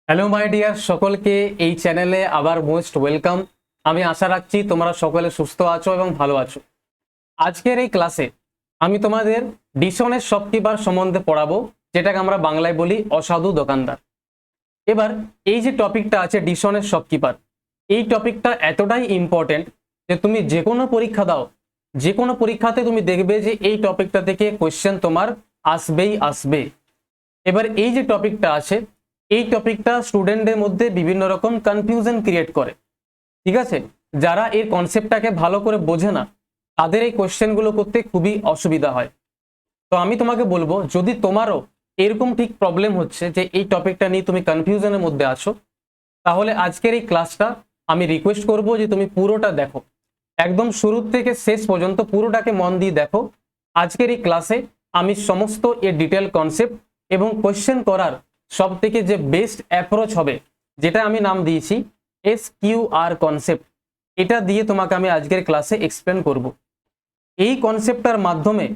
Hello my dear, সকলকে এই চ্যানেলে আবার মোস্ট ওয়েলকাম। আমি আশা রাখছি তোমরা সকলে সুস্থ আছো এবং ভালো আছো। আজকের এই ক্লাসে আমি তোমাদের ডিশনের শপকিপার সম্বন্ধে পড়াবো, যেটাকে আমরা বাংলায় বলি অসাধু দোকানদার। এবার এই যে টপিকটা আছে ডিশনের শপকিপার, এই টপিকটা এতটাই ইম্পর্টেন্ট যে তুমি যে কোনো পরীক্ষা দাও, যে কোনো পরীক্ষাতে তুমি দেখবে যে এই টপিকটা থেকে কোয়েশ্চেন তোমার আসবেই আসবে। এবার এই যে টপিকটা আছে, এই টপিকটা স্টুডেন্টদের মধ্যে বিভিন্ন রকম কনফিউশন ক্রিয়েট করে। ঠিক আছে, যারা এর কনসেপ্টটাকে ভালো করে বোঝে না তাদের এই কোয়েশ্চেনগুলো করতে খুবই অসুবিধা হয়। তো আমি তোমাকে বলবো, যদি তোমারও এরকম ঠিক প্রবলেম হচ্ছে যে এই টপিকটা নিয়ে তুমি কনফিউশনের মধ্যে আছো, তাহলে আজকের এই ক্লাসটা আমি রিকোয়েস্ট করব যে তুমি পুরোটা দেখো, একদম শুরু থেকে শেষ পর্যন্ত পুরোটাকে মন দিয়ে দেখো। আজকের এই ক্লাসে আমি সমস্ত এর ডিটেল কনসেপ্ট এবং কোয়েশ্চেন করার সব থেকে যে বেস্ট অ্যাপ্রোচ হবে, যেটা আমি নাম দিয়েছি SQR কনসেপ্ট, এটা দিয়ে তোমাকে আমি আজকের ক্লাসে এক্সপ্লেন করব। এই কনসেপ্টটার মাধ্যমে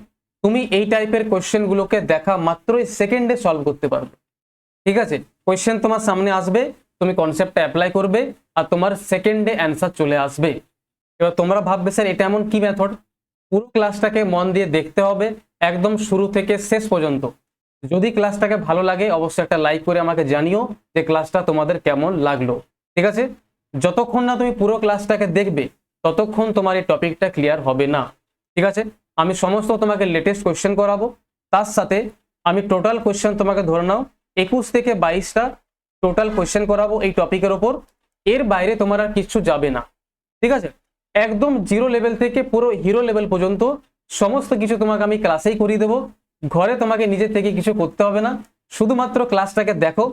তুমি এই টাইপের কোয়েশ্চেনগুলোকে দেখা মাত্রই সেকেন্ডে সলভ করতে পারবে। ঠিক আছে, কোয়েশ্চেন তোমার সামনে আসবে, তুমি কনসেপ্টটা অ্যাপ্লাই করবে আর তোমার সেকেন্ডে অ্যান্সার চলে আসবে। এবার তোমরা ভাববে স্যার এটা এমন কি মেথড? পুরো ক্লাসটাকে মন দিয়ে দেখতে হবে একদম শুরু থেকে শেষ পর্যন্ত। যদি ক্লাসটাকে ভালো লাগে অবশ্যই একটা লাইক করে আমাকে জানিও যে ক্লাসটা তোমাদের কেমন লাগলো। ঠিক আছে, যতক্ষণ না তুমি পুরো ক্লাসটাকে দেখবে ততক্ষণ তোমার এই টপিকটা ক্লিয়ার হবে না। ঠিক আছে, আমি সমস্ত তোমাকে লেটেস্ট কোয়েশ্চেন করাবো, তার সাথে আমি টোটাল কোয়েশ্চেন তোমাকে ধরে নাও 21 থেকে 22টা টোটাল কোয়েশ্চেন করাবো এই টপিকের ওপর। এর বাইরে তোমার আর কিছু যাবে না। ঠিক আছে, একদম জিরো লেভেল থেকে পুরো হিরো লেভেল পর্যন্ত সমস্ত কিছু তোমাকে আমি ক্লাসেই করিয়ে দেবো। ঘরে তোমাকে নিজে থেকে কিছু করতে হবে না, শুধুমাত্র ক্লাসটাকে দেখো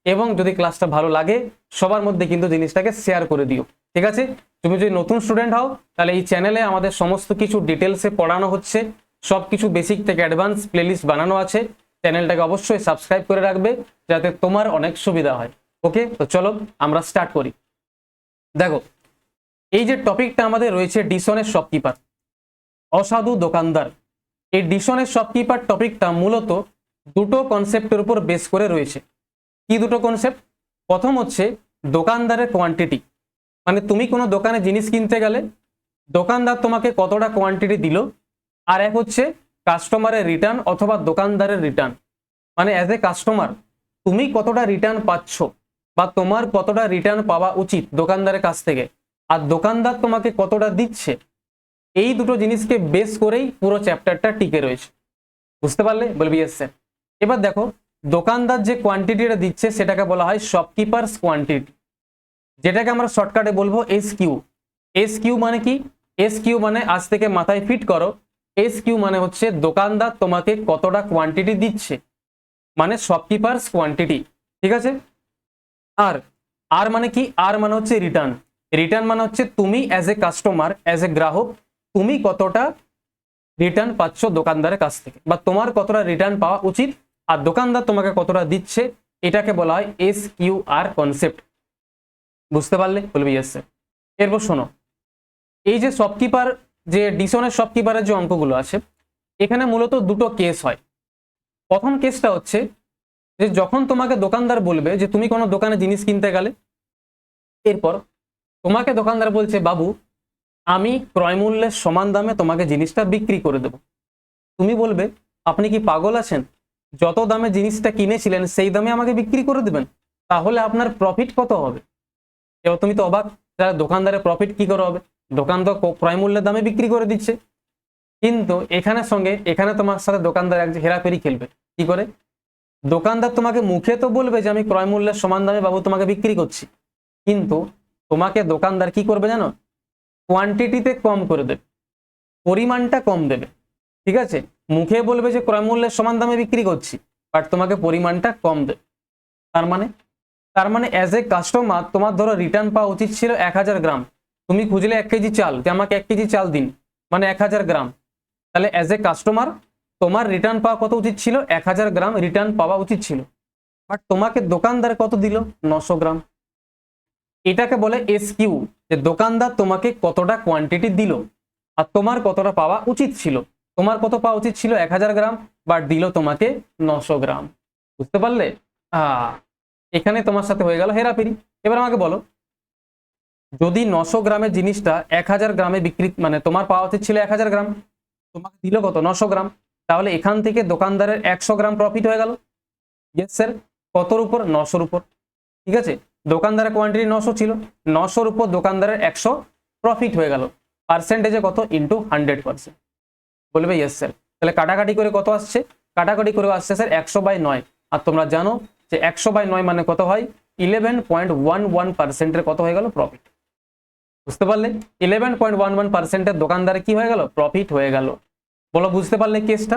এবং যদি ক্লাসটা ভালো লাগে সবার মধ্যে কিন্তু জিনিসটাকে শেয়ার করে দিও। ঠিক আছে, তুমি যদি নতুন স্টুডেন্ট হও তাহলে এই চ্যানেলে আমাদের সমস্ত কিছু ডিটেলসে পড়ানো হচ্ছে, সব কিছু বেসিক থেকে অ্যাডভান্স প্লেলিস্ট বানানো আছে। চ্যানেলটাকে অবশ্যই সাবস্ক্রাইব করে রাখবে যাতে তোমার অনেক সুবিধা হয়। ওকে, তো চলো আমরা স্টার্ট করি। দেখো, এই যে টপিকটা আমাদের রয়েছে ডিশনের শপকিপার, অসাধু দোকানদার। এই ডিশনের শপকিপার টপিকটা মূলত দুটো কনসেপ্টের উপর বেস করে রয়েছে। কি দুটো কনসেপ্ট? প্রথম হচ্ছে দোকানদারের কোয়ান্টিটি, মানে তুমি কোনো দোকানে জিনিস কিনতে গেলে দোকানদার তোমাকে কতটা কোয়ান্টিটি দিল। আর এক হচ্ছে কাস্টমারের রিটার্ন অথবা দোকানদারের রিটার্ন, মানে অ্যাজ এ কাস্টমার তুমি কতটা রিটার্ন পাচ্ছ বা তোমার কতটা রিটার্ন পাওয়া উচিত দোকানদারের কাছ থেকে, আর দোকানদার তোমাকে কতটা দিচ্ছে। এই দুটো জিনিসকে বেস করেই পুরো চ্যাপ্টারটা টিকে রয়েছে। বুঝতে পারলে? বলবি ইয়েস স্যার। এবার দেখো, দোকানদার যে কোয়ান্টিটিটা দিচ্ছে সেটাকে বলা হয় শপকিপারস কোয়ান্টিটি, যেটাকে আমরা শর্টকাটে বলবো SQ। SQ মানে কি? SQ মানে আজ থেকে মাথায় ফিট করো, SQ মানে হচ্ছে দোকানদার তোমাকে কতটা কোয়ান্টিটি দিচ্ছে, মানে শপকিপারস কোয়ান্টিটি। ঠিক আছে, আর আর মানে কি? আর মানে হচ্ছে রিটার্ন। রিটার্ন মানে হচ্ছে তুমি as a customer, as a গ্রাহক তুমি কতটা রিটার্ন পাচ্ছ দোকানদারের কাছ থেকে, বা তোমার কতটা রিটার্ন পাওয়া উচিত আর দোকানদার তোমাকে কতটা দিচ্ছে, এটাকে বলা হয় SQR কনসেপ্ট। বুঝতে পারলে? বলবি ইয়েস স্যার। এরপর শোনো, এই যে শপকিপার, যে ডিশনের শপকিপারের যে অঙ্কগুলো আছে, এখানে মূলত দুটো কেস হয়। প্রথম কেসটা হচ্ছে যে যখন তোমাকে দোকানদার বলবে যে তুমি কোনো দোকানে জিনিস কিনতে গেলে, এরপর তোমাকে দোকানদার বলছে বাবু আমি ক্রয় মূল্যের সমান দামে তোমাকে জিনিসটা বিক্রি করে দেব। তুমি বলবে আপনি কি পাগল আছেন? যত দামে জিনিসটা কিনেছিলেন সেই দামে আমাকে বিক্রি করে দেবেন? তাহলে আপনার প্রফিট কত হবে? এবার তুমি তো অবাক, যারা দোকানদারের প্রফিট কি করে হবে? দোকান তো ক্রয় মূল্যের দামে বিক্রি করে দিচ্ছে। কিন্তু এখানে তোমার সাথে দোকানদার এক হেরাফেরি খেলবে। কি করে? দোকানদার তোমাকে মুখে তো বলবে যে আমি ক্রয় মূল্যের সমান দামে বাবু তোমাকে বিক্রি করছি, কিন্তু তোমাকে দোকানদার কি করবে জানো? কোয়ান্টিটিতে কম করে দেবে, পরিমাণটা কম দেবে। ঠিক আছে, মুখে বলবে যে ক্রয় মূল্যের সমান দামে বিক্রি করছি, বাট তোমাকে পরিমাণটা কম দেবে। তার মানে অ্যাজ এ কাস্টমার তোমার ধরো রিটার্ন পাওয়া উচিত ছিল 1000 গ্রাম, তুমি খুঁজলে 1 কেজি চাল, যে আমাকে 1 কেজি চাল দিন, মানে 1000 গ্রাম। তাহলে অ্যাজ এ কাস্টমার তোমার রিটার্ন পাওয়া কত উচিত ছিল? 1000 গ্রাম রিটার্ন পাওয়া উচিত ছিল, বাট তোমাকে দোকানদার কত দিল? 900 গ্রাম। এটাকে বলে SQ, যে দোকানদার তোমাকে কতটা কোয়ান্টিটি দিল আর তোমার কতটা পাওয়া উচিত ছিল। তোমার কত পাওয়া উচিত ছিল? 1000 গ্রাম, বাট দিল তোমাকে 900 গ্রাম। বুঝতে পারলে? এখানে তোমার সাথে হয়ে গেল হেরাফেরি। এবার আমাকে বলো, যদি 900 গ্রামের জিনিসটা 1000 গ্রামে বিক্রি, মানে তোমার পাওয়া উচিত ছিল 1000 গ্রাম, তোমাকে দিল কত 900 গ্রাম, তাহলে এখান থেকে দোকানদারের 100 গ্রাম প্রফিট হয়ে গেল। Yes sir. কতর উপর? 900-র উপর। ঠিক আছে, দোকানদারের কোয়ান্টিটি 900 ছিল, 900-র উপর দোকানদারের 100 প্রফিট হয়ে গেল, পার্সেন্টেজে কত? ইন্টু 100%। বলবে ইয়েস স্যার। তাহলে কাটাকাটি করে কত আসছে? কাটাকাটি করে আসছে স্যার 100/9। আর তোমরা জানো যে 100/9 মানে কত হয়? 11.11%-এর কত হয়ে গেল? প্রফিট। বুঝতে পারলে? 11.11%-এর দোকানদারে কি হয়ে গেল? প্রফিট হয়ে গেল। বলো বুঝতে পারলে কেসটা?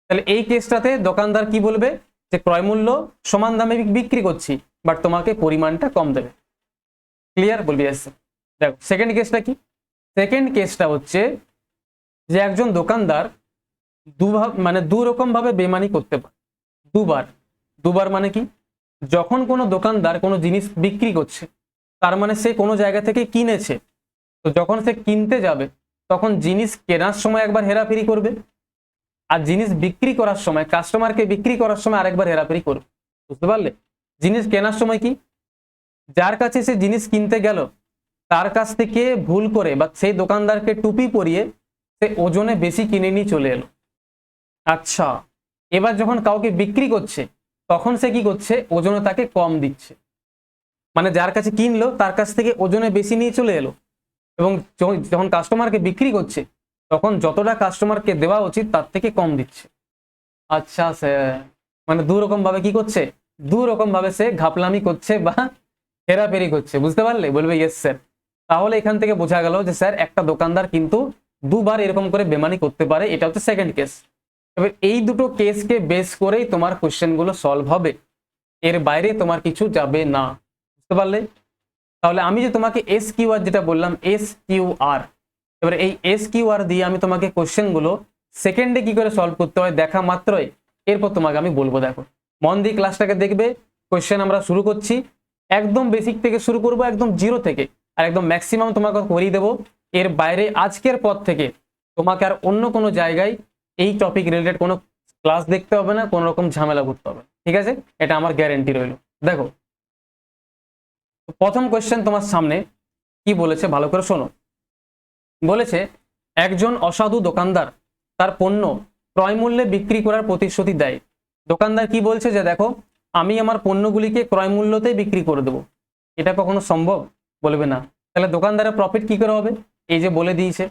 তাহলে এই কেসটাতে দোকানদার কি বলবে? যে ক্রয় মূল্য সমান দামে বিক্রি করছি, বাট তোমাকে পরিমাণটা কম দেবে। ক্লিয়ার? বলবি ইয়েস স্যার। দেখো সেকেন্ড কেসটা কি? সেকেন্ড কেসটা হচ্ছে যে একজন দোকানদার দু রকম ভাবে বেমানি করতে পারে। দুবার মানে কি? যখন কোনো দোকানদার কোনো জিনিস বিক্রি করছে, তার মানে সে কোনো জায়গা থেকে কিনেছে, তো যখন সে কিনতে যাবে তখন জিনিস কেনার সময় একবার হেরাফেরি করবে, আর জিনিস বিক্রি করার সময়, কাস্টমারকে বিক্রি করার সময় আরেকবার হেরাফেরি করবে। বুঝতে পারলে? জিনিস কেনার সময় কি, যার কাছে সে জিনিস কিনতে গেল তার কাছ থেকে ভুল করে বা সেই দোকানদারকে টুপি পরিয়ে সে ওজনে বেশি কিনে নিয়ে চলে এলো। আচ্ছা, এবার যখন কাউকে বিক্রি করছে তখন সে কি করছে? ওজনে তাকে কম দিচ্ছে, মানে যার কাছে কিনলো তার কাছ থেকে ওজনে বেশি নিয়ে চলে এলো, এবং যখন কাস্টমারকে বিক্রি করছে তখন যতটা কাস্টমারকে দেওয়া উচিত তার থেকে কম দিচ্ছে। আচ্ছা স্যার, মানে দু রকম ভাবে কি করছে? দু রকম ভাবে সে ঘাপলামি করছে বা হেরাফেরি করছে। বুঝতে পারলে? বলবে ইয়েস স্যার। তাহলে এখান থেকে বোঝা গেল যে স্যার একটা দোকানদার কিন্তু দুবার এরকম করে বেমানি করতে পারে। এটা হচ্ছে সেকেন্ড কেস। এবার এই দুটো কেসকে বেস করেই তোমার কোশ্চেন গুলো সলভ হবে, এর বাইরে তোমার কিছু যাবে না। বুঝতে পারলে? তাহলে আমি যে তোমাকে এস কিউ আর যেটা বললাম, এস কিউ আর, এবার এই এস কিউ আর দিয়ে আমি তোমাকে কোশ্চেন গুলো সেকেন্ডে কি করে সলভ করতে হয় দেখা মাত্রই এরপর তোমাকে আমি বলবো। দেখো মন দিয়ে ক্লাসটাকে দেখবে। কোশ্চেন আমরা শুরু করছি, একদম বেসিক থেকে শুরু করব, একদম জিরো থেকে, আর একদম ম্যাক্সিমাম তোমাকে করিয়ে দেবো। এর বাইরে আজকের পর থেকে তোমাকে আর অন্য কোনো জায়গায় এই টপিক রিলেটেড কোনো ক্লাস দেখতে হবে না, কোনো রকম ঝামেলা করতে হবে। ঠিক আছে? এটা আমার গ্যারেন্টি রইল। দেখো প্রথম কোশ্চেন তোমার সামনে কি বলেছে, ভালো করে শোনো। বলেছে একজন অসাধু দোকানদার তার পণ্য ক্রয় মূল্যে বিক্রি করার প্রতিশ্রুতি দেয়। দোকানদার কি বলছে যে দেখো আমি আমার পণ্যগুলিকে ক্রয় মূল্যতেই বিক্রি করে দেবো। এটা কখনো সম্ভব? বলবে না। তাহলে দোকানদারের প্রফিট কি করে হবে? এই যে বলে দিয়েছে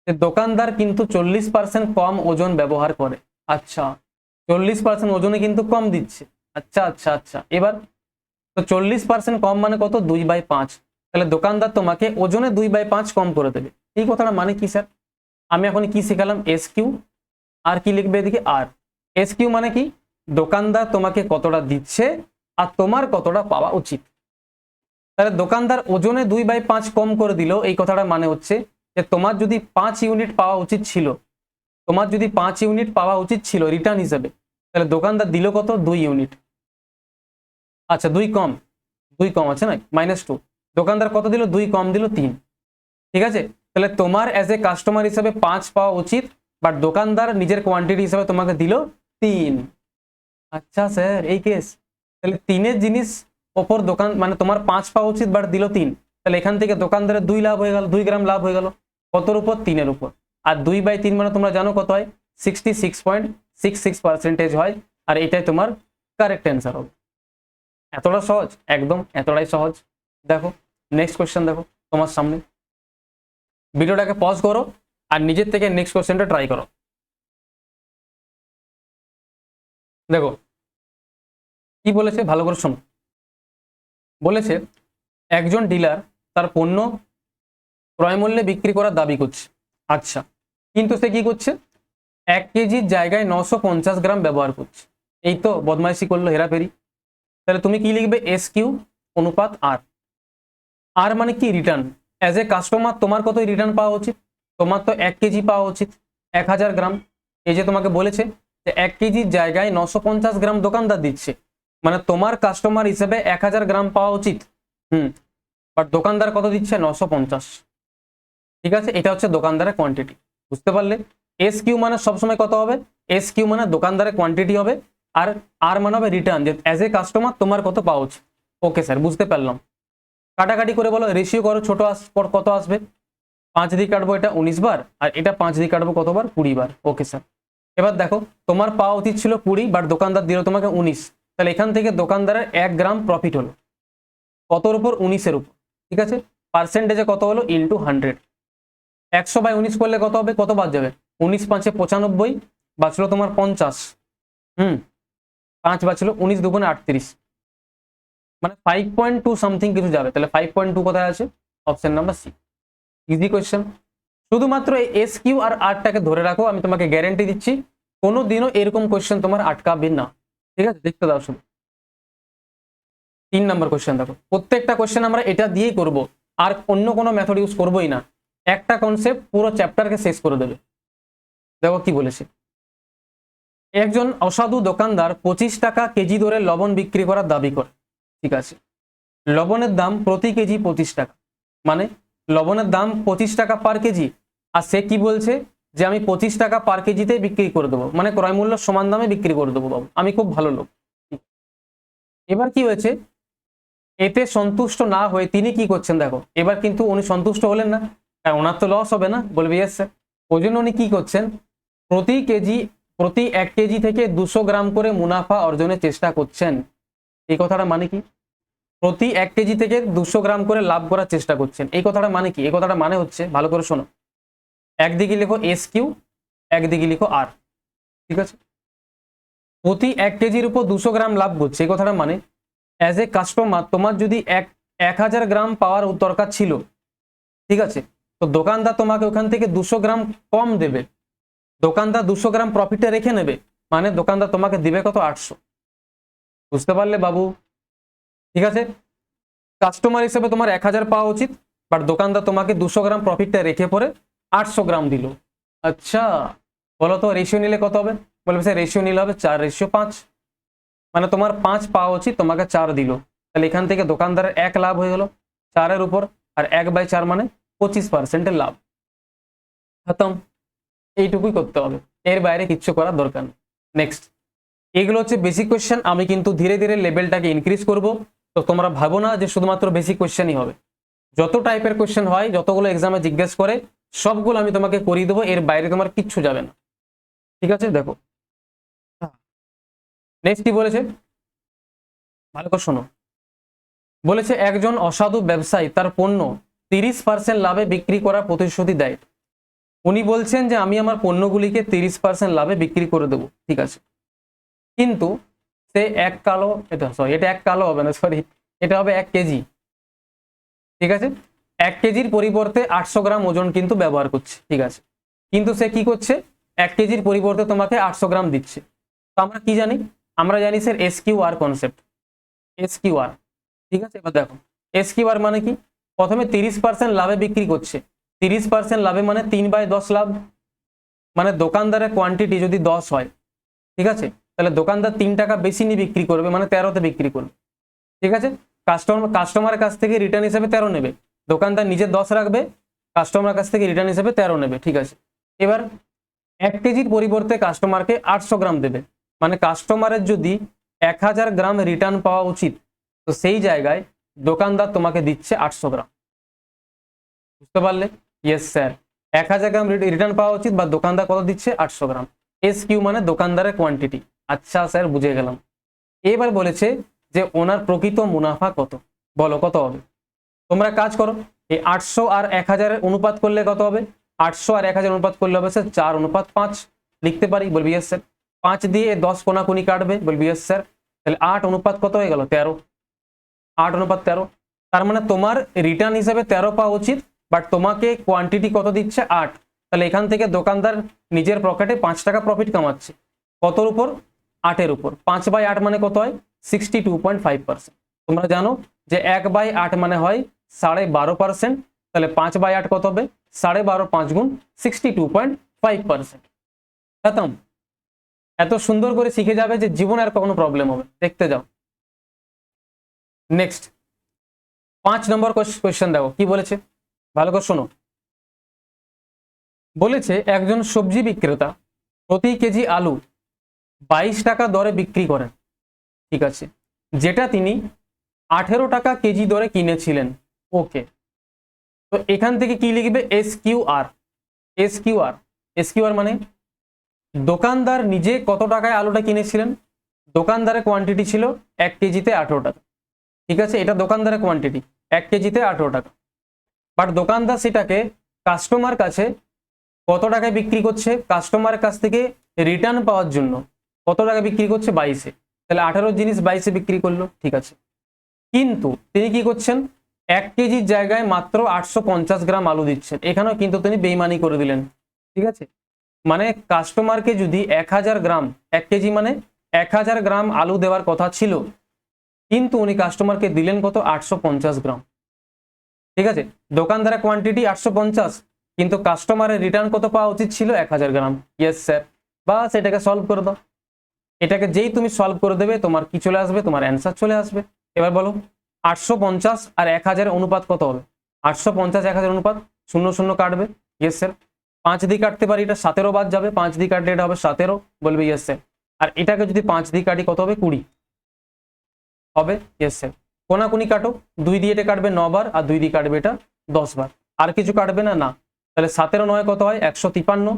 যে দোকানদার কিন্তু 40% কম ওজন ব্যবহার করে। আচ্ছা, 40% ওজনে কিন্তু কম দিচ্ছে। আচ্ছা আচ্ছা আচ্ছা, এবার তো 40% কম মানে কত? 2/5। তাহলে দোকানদার তোমাকে ওজনে 2/5 কম করে দেবে। এই কথাটা মানে কি স্যার? আমি এখন কি শিখালাম? S Q. আর কি লিখবে এদিকে? আর। এস কিউ মানে কি? দোকানদার তোমাকে কতটা দিচ্ছে আর তোমার কতটা পাওয়া উচিত। তাহলে দোকানদার ওজনে 2/5 কম করে দিল, এই কথাটা মানে হচ্ছে যে তোমার যদি 5 ইউনিট পাওয়া উচিত ছিল, তোমার যদি 5 ইউনিট পাওয়া উচিত ছিল রিটার্ন হিসেবে, তাহলে দোকানদার দিল কত? 2 ইউনিট। আচ্ছা 2 কম, 2 কম আছে না, -2। দোকানদার কত দিল? 2 কম দিল 3। ঠিক আছে? তাহলে তোমার এজ এ কাস্টমার হিসেবে 5 পাওয়া উচিত, বাট দোকানদার নিজের কোয়ান্টিটি হিসেবে তোমাকে দিল 3। আচ্ছা স্যার, এই কেস। তাহলে 3-এর জিনিস ওপর দোকান, মানে তোমার 5 পাওয়া উচিত বাট দিল 3। তাহলে এখান থেকে দোকানদারের 2 লাভ হয়ে গেল, 2 গ্রাম লাভ হয়ে গেল। কতর উপর? 3-এর উপর। আর 2/3 মানে তোমরা জানো কত হয়? 66.66% হয়। আর এটাই তোমার কারেক্ট অ্যান্সার হবে। এতটা সহজ? একদম এতটাই সহজ। দেখো নেক্সট কোশ্চেন, দেখো তোমার সামনে। ভিডিওটাকে পজ করো আর নিজের থেকে নেক্সট কোশ্চেনটা ট্রাই করো। দেখো কি বলেছে, ভালো করে শোনো। বলেছে একজন ডিলার তার পণ্য ক্রয় মূল্যে বিক্রি করার দাবি করছে। আচ্ছা, কিন্তু সে কি করছে? 1 কেজির জায়গায় 950 গ্রাম ব্যবহার করছে। এই তো বদমাইশি করলো, হেরাফেরি। তাহলে তুমি কি লিখবে? এস কিউ অনুপাত আর। আর মানে কি? রিটার্ন। অ্যাজ এ কাস্টমার তোমার কত রিটার্ন পাওয়া উচিত? তোমার তো 1 কেজি পাওয়া উচিত, 1000 গ্রাম। এই যে তোমাকে বলেছে যে 1 কেজির জায়গায় 950 গ্রাম দোকানদার দিচ্ছে, মানে তোমার কাস্টমার হিসেবে 1000 গ্রাম পাওয়া উচিত। বাট দোকানদার কত দিচ্ছে? 950। ঠিক আছে, এটা হচ্ছে দোকানদারের কোয়ান্টিটি। বুঝতে পারলে? এস কিউ মানে সবসময় কত হবে? এস কিউ মানে দোকানদারের কোয়ান্টিটি হবে, আর আর মানে হবে রিটার্ন, যে অ্যাজ এ কাস্টমার তোমার কত পাওয়া উচিত। ওকে স্যার, বুঝতে পারলাম। কাটাকাটি করে বলো, রেশিও করো, ছোট কত আসবে? 5 দিয়ে কাটবো এটা 19 বার, আর এটা 5 দিয়ে কাটবো কতবার? 20 বার। Okay sir. এবার দেখো, তোমার পাওয়া উচিত ছিল 20, বাট দোকানদার দিল তোমাকে 19। তাহলে এখান থেকে দোকানদারের 1 গ্রাম প্রফিট হলো কতর উপর? 19-এর উপর। ঠিক আছে, পার্সেন্টেজে কত হলো? ইন্টু 100। 100/19 করলে কত হবে? কত বাদ যাবে? 19 5 95, বাঁচলো তোমার 50। 5 বাঁচলো, 19 2 38, মানে 5.2 সামথিং কিছু যাবে। তাহলে 5.2 কোথায় আছে? Option number C. Easy question. শুধুমাত্র এই এস কিউ আর আরটাকে ধরে রাখো, আমি তোমাকে গ্যারেন্টি দিচ্ছি কোনোদিনও এরকম কোয়েশ্চেন তোমার আটকাবে না। ঠিক আছে, দেখতে দাও শুধু। 3 নম্বর কোয়েশ্চেন দেখো, প্রত্যেকটা কোয়েশ্চেন আমরা এটা দিয়েই করব, আর অন্য কোনো মেথড ইউজ করবোই না। একটা কনসেপ্ট পুরো চ্যাপ্টারকে শেষ করে দেবে। দেখো কি বলেছে। একজন অসাধু দোকানদার 25 টাকা কেজি দরে লবণ বিক্রি করার দাবি করে। ঠিক আছে, লবণের দাম প্রতি কেজি 25 টাকা, মানে লবণের দাম 25 টাকা পার কেজি। আর সে কি বলছে যে আমি 25 টাকা পার কেজিতে বিক্রি করে দেবো, মানে ক্রয় মূল্য সমান দামে বিক্রি করে দেবো বাবু, আমি খুব ভালো লোক। এবার কি হয়েছে, এতে সন্তুষ্ট না হয়ে তিনি কি করছেন দেখো, এবার কিন্তু উনি সন্তুষ্ট হলেন না, কারণ ওনার তো লস হবে না, বলবে ইয়েস স্যার। ওই জন্য উনি কি করছেন, প্রতি 1 কেজি থেকে 200 গ্রাম করে মুনাফা অর্জনের চেষ্টা করছেন। এই কথাটা মানে কি? প্রতি 1 কেজি থেকে 200 গ্রাম করে লাভ করার চেষ্টা করছেন, এই কথাটা মানে কি? এই কথাটা মানে হচ্ছে, ভালো করে শোনো, একদিকে লিখো এস কিউ, একদিকে লিখো আর। ঠিক আছে, প্রতি 1 কেজির উপর 200 গ্রাম লাভ করছে, এই কথাটা মানে অ্যাজ এ কাস্টমার তোমার যদি 1000 গ্রাম পাওয়ার দরকার ছিল, ঠিক আছে, তো দোকানদার তোমাকে ওখান থেকে 200 গ্রাম কম দেবে, দোকানদার 200 গ্রাম প্রফিটে রেখে নেবে, মানে দোকানদার তোমাকে দিবে কত? 800। বুঝতে পারলে বাবু? ঠিক আছে, কাস্টমার হিসেবে তোমার 1000 পাওয়া উচিত, বাট দোকানদার তোমাকে 200 গ্রাম প্রফিটটা রেখে পরে 800 গ্রাম দিল। আচ্ছা, বলো তো রেশিও নিলে কত হবে? বলবে স্যার রেশিও নিলে হবে 4:5, মানে তোমার 5 পাওয়া উচিত, তোমাকে 4 দিল। তাহলে এখান থেকে দোকানদারের 1 লাভ হয়ে গেল 4-এর উপর, আর 1/4 মানে 25% লাভ। খতম, এইটুকুই করতে হবে, এর বাইরে কিচ্ছু করার দরকার নেই। নেক্সট, এগুলো হচ্ছে বেসিক কোয়েশ্চেন, আমি কিন্তু ধীরে ধীরে লেভেলটাকে ইনক্রিজ করব। তো তোমরা ভাবো না যে শুধুমাত্র বেসিক কোয়েশ্চেনই হবে, যত টাইপের কোয়েশ্চেন হয়, যতগুলো এক্সামে জিজ্ঞেস করে, সবগুলো আমি তোমাকে করিয়ে দেবো, এর বাইরে তোমার কিচ্ছু যাবে না। ঠিক আছে, দেখো নেক্সট কি বলেছে, ভালো করে শোনো। বলেছে একজন অসাধু ব্যবসায়ী তার পণ্য 30% লাভে বিক্রি করার প্রতিশ্রুতি দেয়। উনি বলছেন যে আমি আমার পণ্যগুলিকে 30% লাভে বিক্রি করে দেবো, ঠিক আছে, কিন্তু সে এটা 1 কালো হবে না, সরি, এটা হবে 1 কেজি। ঠিক আছে, 1 কেজির পরিবর্তে 800 গ্রাম ওজন কিন্তু ব্যবহার করছে। ঠিক আছে, কিন্তু সে কি করছে, 1 কেজির পরিবর্তে তোমাকে 800 গ্রাম দিচ্ছে। তো আমরা কি জানি, আমরা জানি sir S Q R concept, S Q R. ঠিক আছে, এবার দেখো এস কিউ আর মানে কি, প্রথমে 30% লাভে বিক্রি করছে, 30% লাভে মানে 3/10 লাভ, মানে দোকানদারের কোয়ান্টিটি যদি 10 হয়, ঠিক আছে, তাহলে দোকানদার 3 টাকা বেশি নিয়ে বিক্রি করবে, মানে 13তে বিক্রি করবে। ঠিক আছে, কাস্টমারের কাছ থেকে রিটার্ন হিসেবে 13 নেবে, দোকানদার নিজে 10 রাখবে, কাস্টমারের কাছ থেকে রিটার্ন হিসেবে 13 নেবে। ঠিক আছে, এবার 1 কেজির পরিবর্তে কাস্টমারকে 800 গ্রাম দেবে, মানে কাস্টমারের যদি 1000 গ্রাম রিটার্ন পাওয়া উচিত, তো সেই জায়গায় দোকানদার তোমাকে দিচ্ছে 800 গ্রাম। বুঝতে পারলে? ইয়েস স্যার, 1000 গ্রাম রিটার্ন পাওয়া উচিত, বা দোকানদার কত দিচ্ছে? 800 গ্রাম। এস কিউ মানে দোকানদারের কোয়ান্টিটি। আচ্ছা স্যার, বুঝে গেলাম। এবার বলেছে যে ওনার প্রকৃত মুনাফা কত, বলো কত হবে? তোমরা কাজ করো, এই 800 আর 1000 অনুপাত করলে কত হবে? 800 আর 1000 অনুপাত করলে হবে স্যার 4:5 লিখতে পারি, বলবি ইয়েস স্যার। 5 দিয়ে 10 কোনাকুনি কাটবে, বলবি ইয়েস স্যার। তাহলে 8 অনুপাত কত হয়ে গেল? 13। 8:13, তার মানে তোমার রিটার্ন হিসেবে 13 পাওয়া উচিত, বাট তোমাকে কোয়ান্টিটি কত দিচ্ছে? 8। তাহলে এখান থেকে দোকানদার নিজের পকেটে 5 টাকা প্রফিট কামাচ্ছে, কতর উপর? 8-এর উপর। 5/8 মানে কত হয়? 62.5%। তোমরা জানো যে 1/8 মানে হয় 12.5%, তাহলে 5/8 কত হবে? 12.5, 5 গুণ 62.5%। খতম। এত সুন্দর করে শিখে যাবে যে জীবনে আর কখনো প্রবলেম হবে, দেখতে যাও। নেক্সট 5 নম্বর কোয়েশ্চেন দেখো কি বলেছে, ভালো করে শোনো। বলেছে একজন সবজি বিক্রেতা প্রতি কেজি আলু 22 টাকা দরে বিক্রি করেন। ঠিক আছে, যেটা তিনি 18 টাকা কেজি দরে কিনেছিলেন। ওকে, তো এখান থেকে কি লিখবে? S Q R. S Q R, S Q R মানে দোকানদার নিজে কত টাকায় আলুটা কিনেছিলেন? দোকানদারের কোয়ান্টিটি ছিল 1 কেজিতে 18 টাকা। ঠিক আছে, এটা দোকানদারের কোয়ান্টিটি 1 কেজিতে 18 টাকা। বাট দোকানদার সেটাকে কাস্টমার কাছে কত টাকায় বিক্রি করছে? কাস্টমারের কাছ থেকে রিটার্ন পাওয়ার জন্য কত টাকা বিক্রি করছে? 22-এ। তাহলে 18 জিনিস 22-এ বিক্রি করলো, ঠিক আছে। কিন্তু তিনি কি করছেন? 1 কেজির জায়গায় মাত্র 850 গ্রাম আলু দিচ্ছেন। এখানেও কিন্তু তিনি বেইমানি করে দিলেন, ঠিক আছে। মানে কাস্টমারকে যদি 1000 গ্রাম, 1 কেজি মানে 1000 গ্রাম আলু দেওয়ার কথা ছিল, কিন্তু উনি কাস্টমারকে দিলেন কত? 850 গ্রাম। ঠিক আছে, দোকানদারের কোয়ান্টিটি 850, কিন্তু কাস্টমারের রিটার্ন কত পাওয়া উচিত ছিল? 1000 গ্রাম। ইয়েস স্যার, বাস এটাকে সলভ করে দাও। এটাকে যেই তুমি সলভ করে দেবে, তোমার কি চলে আসবে? তোমার অ্যান্সার চলে আসবে। এবার বলো 850 আর 1000 অনুপাত কত হবে? 850 1000 অনুপাত, 0 0 কাটবে। Yes sir. 5 দিয়ে কাটতে পারি, এটা 17 বাদ যাবে। 5 দিয়ে কাটলে এটা হবে 17, বলবে ইয়েস স্যার। আর এটাকে যদি 5 দিয়ে কাটি কত হবে? 20 হবে। Yes sir. কোনাকুনি কাটো, 2 দিয়ে এটা কাটবে 9 বার, আর 2 দিয়ে কাটবে এটা 10 বার। আর কিছু কাটবে না? না। তাহলে 17 9 কত হয়? 153,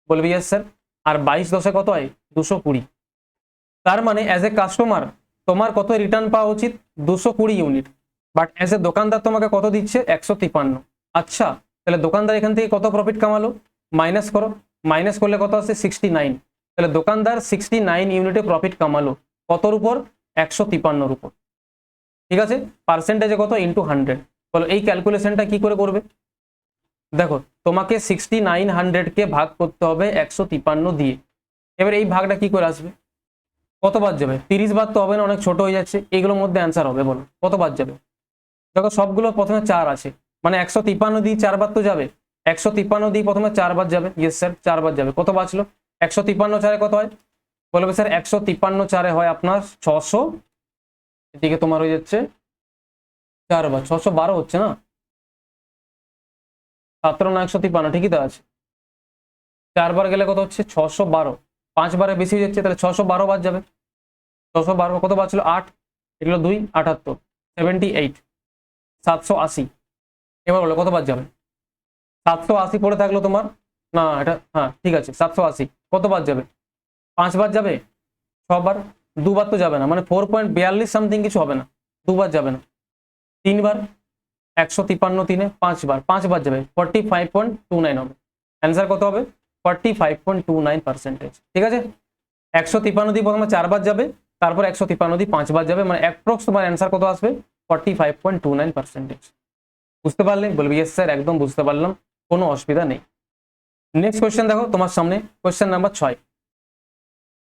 বলবে ইয়েস স্যার। আর 22 10 কত হয়? 220। তার মানে অ্যাজ এ কাস্টমার তোমার কত রিটার্ন পাওয়া উচিত? 220 ইউনিট। বাট অ্যাজ এ দোকানদার তোমাকে কত দিচ্ছে? 153। আচ্ছা, তাহলে দোকানদার এখান থেকে কত প্রফিট কামালো? মাইনাস করো, মাইনাস করলে কত আসে? 69। তাহলে দোকানদার 69 ইউনিটে প্রফিট কামালো। কতর উপর? 153-র উপর। ঠিক আছে, পার্সেন্টেজে কত? ইন্টু 100। বলো এই ক্যালকুলেশনটা কি করে করবে? দেখো, তোমাকে 6900-কে ভাগ করতে হবে 153 দিয়ে। এবার এই ভাগটা কি করে আসবে? কত বাদ যাবে? 30 বার তো হবে না, অনেক ছোট হয়ে যাচ্ছে। এইগুলোর মধ্যে অ্যান্সার হবে, বলো কত বাদ যাবে? দেখো সবগুলো প্রথমে 4 আছে, মানে 153 দিয়ে 4 বার তো যাবে। 153 দিয়ে প্রথমে 4 বার যাবে। ইয়েস স্যার, 4 বার যাবে। কত বাঁচলো? 153 4-এ কত হয়? বলবে স্যার 153 4-এ হয় আপনার 600। এদিকে তোমার হয়ে যাচ্ছে 4 বার 612 হচ্ছে না? 17 না 153, ঠিকই তো আছে। 4 বার গেলে কত হচ্ছে? 612। 5 বারে বেশি হয়ে যাচ্ছে, তাহলে 612 বার যাবে। 612 কত বাঁচলো? 8, এগুলো 2 78, 78, 780। এবার বলো কত বার যাবে? 780 পড়ে থাকলো তোমার। না এটা, হ্যাঁ ঠিক আছে, 780 কত বার যাবে? 5 বার যাবে। 6 বার, 2 বার তো যাবে না, মানে 4.42 সামথিং কিছু হবে না। 2 বার যাবে না। 3 বার, 153 3-এ 5 বার, 5 বার যাবে। 45.29 হবে। অ্যান্সার কত হবে? 45.29%। ঠিক আছে, 153 দিয়ে প্রথমে 4 বার যাবে, তারপর 153 দিয়ে 5 বার যাবে, মানে অ্যাপ্রক্স তোমার অ্যান্সার কত আসবে? 45.29%। বুঝতে পারলে? বলবি ইয়েস স্যার, একদম বুঝতে পারলাম, কোনো অসুবিধা নেই। নেক্সট কোয়েশ্চেন দেখো তোমার সামনে, কোয়েশ্চেন নাম্বার 6।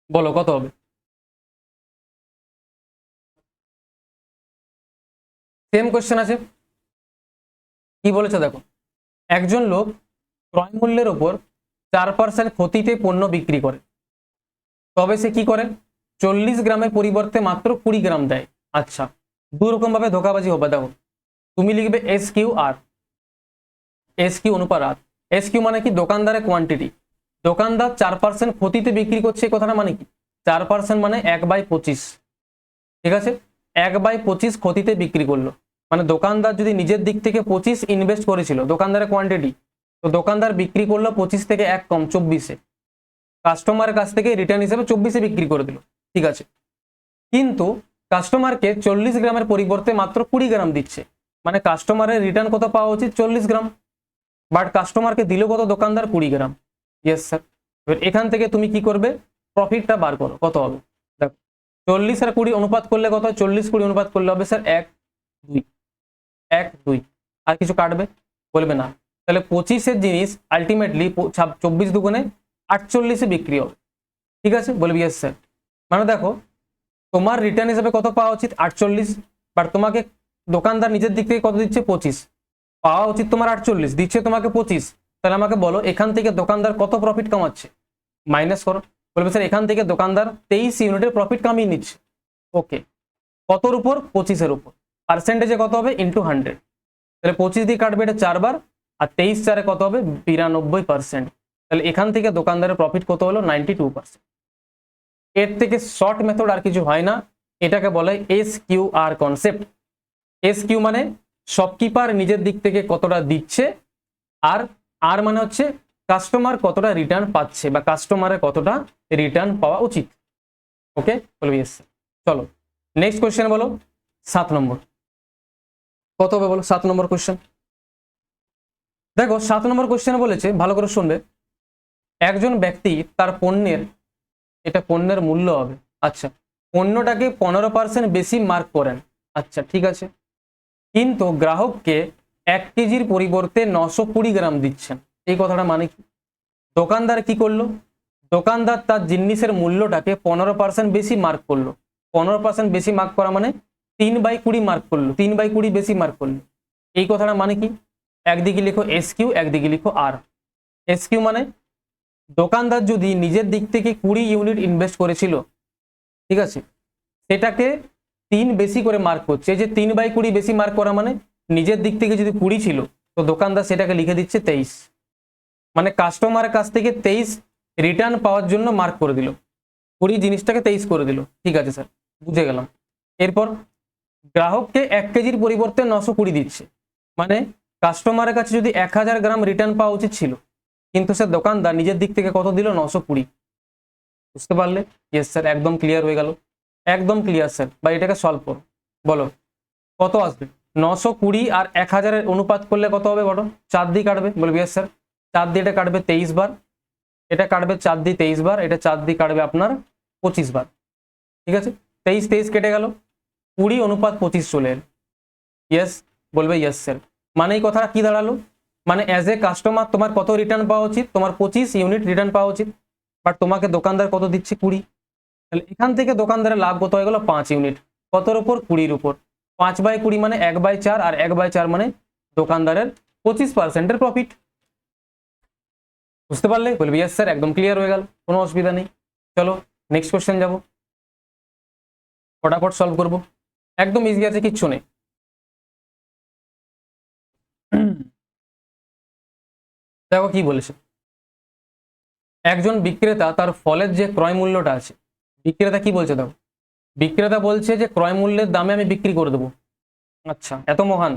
বলো কত হবে? সেম কোয়েশ্চেন আছে। কি বলেছে দেখো, একজন লোক ক্রয় মূল্যের ওপর 4% ক্ষতিতে পণ্য বিক্রি করে, তবে সে কি করে? 40 গ্রামের পরিবর্তে মাত্র 20 গ্রাম দেয়। আচ্ছা, দু রকম ভাবে ধোকাবাজি হবে। দেখো, তুমি লিখবে S Q R, S Q অনুপাত আর। এস কিউ মানে কি? দোকানদারের কোয়ান্টিটি। দোকানদার 4% ক্ষতিতে বিক্রি করছে, এই কথাটা মানে কি? 4% মানে 1/25। ঠিক আছে, 1/25 ক্ষতিতে বিক্রি করলো। মানে দোকানদার যদি নিজের দিক থেকে 25 ইনভেস্ট করেছিল, দোকানদারের কোয়ান্টিটি, তো দোকানদার বিক্রি করলো 25 থেকে 1 কম 24-এ। কাস্টমারের কাছ থেকে রিটার্ন হিসেবে 24-এ বিক্রি করে দিল। ঠিক আছে, কিন্তু কাস্টমারকে 40 গ্রামের পরিবর্তে মাত্র 20 গ্রাম দিচ্ছে, মানে কাস্টমারের রিটার্ন কত পাওয়া উচিত? 40 গ্রাম। বাট কাস্টমারকে দিল কত? দোকানদার 20 গ্রাম। Yes sir. এবার এখান থেকে তুমি কি করবে? প্রফিটটা বার করো, কত হবে? দেখো, 40 আর 20 অনুপাত করলে কত হয়? 40-20 অনুপাত করলে হবে স্যার 1 2, 1 2। আর কিছু কাটবে? বলবে না। তাহলে 25-এর জিনিস আলটিমেটলি 24 দুগুণে 48-এ বিক্রি হবে। ঠিক আছে, বলবি ইয়েস স্যার। মানে দেখো, তোমার রিটার্ন হিসেবে কত পাওয়া উচিত? 48, বাট তোমাকে দোকানদার নিজের দিক থেকে কত দিচ্ছে? 25। পাওয়া উচিত তোমার 48, দিচ্ছে তোমাকে 25। তাহলে আমাকে বলো এখান থেকে দোকানদার কত প্রফিট কামাচ্ছে? মাইনাস করো। বলবে স্যার এখান থেকে দোকানদার 23 ইউনিটের প্রফিট কামিয়ে নিচ্ছে। ওকে, কতর উপর? 25-এর উপর। পার্সেন্টেজে কত হবে? ইন্টু 100। তাহলে 25 দিয়ে কাটবে এটা 4 বার, আর 23 4-এ কত হবে? 92%। তাহলে এখান থেকে দোকানদারের প্রফিট কত হলো? 92%। এর থেকে শর্ট মেথড আর কিছু হয় না, এটাকে বলে S Q R concept. S Q মানে শপকিপার নিজের দিক থেকে কতটা দিচ্ছে, আর আর মানে হচ্ছে কাস্টমার কতটা রিটার্ন পাচ্ছে বা কাস্টমারের কতটা রিটার্ন পাওয়া উচিত। ওকে, বলবি ইয়েস। চলো নেক্সট কোয়েশ্চেন বলো, 7 নম্বর। কত হবে বলো 7 নম্বর কোয়েশ্চেন? দেখো 7 নম্বর কোয়েশ্চেন বলেছে, ভালো করে শুনবে। একজন ব্যক্তি তার পণ্যের, এটা পণ্যের মূল্য হবে, আচ্ছা, পণ্যটাকে 15% বেশি মার্ক করেন, আচ্ছা ঠিক আছে, কিন্তু গ্রাহককে 1 কেজির পরিবর্তে 920 গ্রাম দিচ্ছেন। এই কথাটা মানে কি? দোকানদার কি করলো? দোকানদার তার জিনিসের মূল্যটাকে 15% বেশি মার্ক করলো। 15% বেশি মার্ক করা মানে 3/20 মার্ক করলো, 3/20 বেশি মার্ক করলো। এই কথাটা মানে কি? একদিকে লিখো এস কিউ, একদিকে লিখো আর। এস কিউ মানে দোকানদার যদি নিজের দিক থেকে 20 ইউনিট ইনভেস্ট করেছিল, ঠিক আছে, সেটাকে 3 বেশি করে মার্ক করছে। এই যে 3/20 বেশি মার্ক করা মানে নিজের দিক থেকে যদি 20 ছিল, তো দোকানদার সেটাকে লিখে দিচ্ছে 23, মানে কাস্টমারের কাছ থেকে 23 রিটার্ন পাওয়ার জন্য মার্ক করে দিল, 20 জিনিসটাকে 23 করে দিল। ঠিক আছে স্যার, বুঝে গেলাম। এরপর গ্রাহককে 1 কেজির পরিবর্তে 920 দিচ্ছে, মানে কাস্টমারের কাছে যদি 1000 গ্রাম রিটার্ন পাওয়া উচিত ছিল, কিন্তু সে দোকানদার নিজের দিক থেকে কত দিল? 920। বুঝতে পারলে? ইয়েস স্যার, একদম ক্লিয়ার হয়ে গেল, একদম ক্লিয়ার স্যার। বা এটাকে সলভ করো, বলো কত আসবে? 920 আর 1000 অনুপাত করলে কত হবে? বলো 4 দিয়ে কাটবে। বলবি ইয়েস স্যার, 4 দিয়ে এটা কাটবে 23 বার, এটা কাটবে 4 দিয়ে 23 বার, এটা 4 দিয়ে কাটবে আপনার 25 বার। ঠিক আছে, 23 23 কেটে গেল, 20:25 চলে এল। ইয়েস, বলবে ইয়েস স্যার। মানে এই কথাটা কি দাঁড়ালো? মানে অ্যাজ এ কাস্টমার তোমার কত রিটার্ন পাওয়া উচিত? তোমার 25 ইউনিট রিটার্ন পাওয়া উচিত, বাট তোমাকে দোকানদার কত দিচ্ছে? 20। তাহলে এখান থেকে দোকানদারের লাভ কত হয়ে গেল? 5 ইউনিট। কতর উপর? 20-র উপর। 5/20 মানে 1/4, আর 1/4 মানে দোকানদারের 25%-এর প্রফিট। বুঝতে পারলে? বলবি ইয়েস স্যার, একদম ক্লিয়ার হয়ে গেল, কোনো অসুবিধা নেই। চলো নেক্সট কোশ্চেন যাবো, ফটাফট সলভ করবো, একদম ইজি আছে, কিচ্ছু নেই। দেখো কি বলেছে, একজন বিক্রেতা তার ফলের যে ক্রয় মূল্যটা আছে, বিক্রেতা কি বলছে? দেখো বিক্রেতা বলছে যে ক্রয় মূল্যের দামে আমি বিক্রি করে দেবো। আচ্ছা, এত মহান,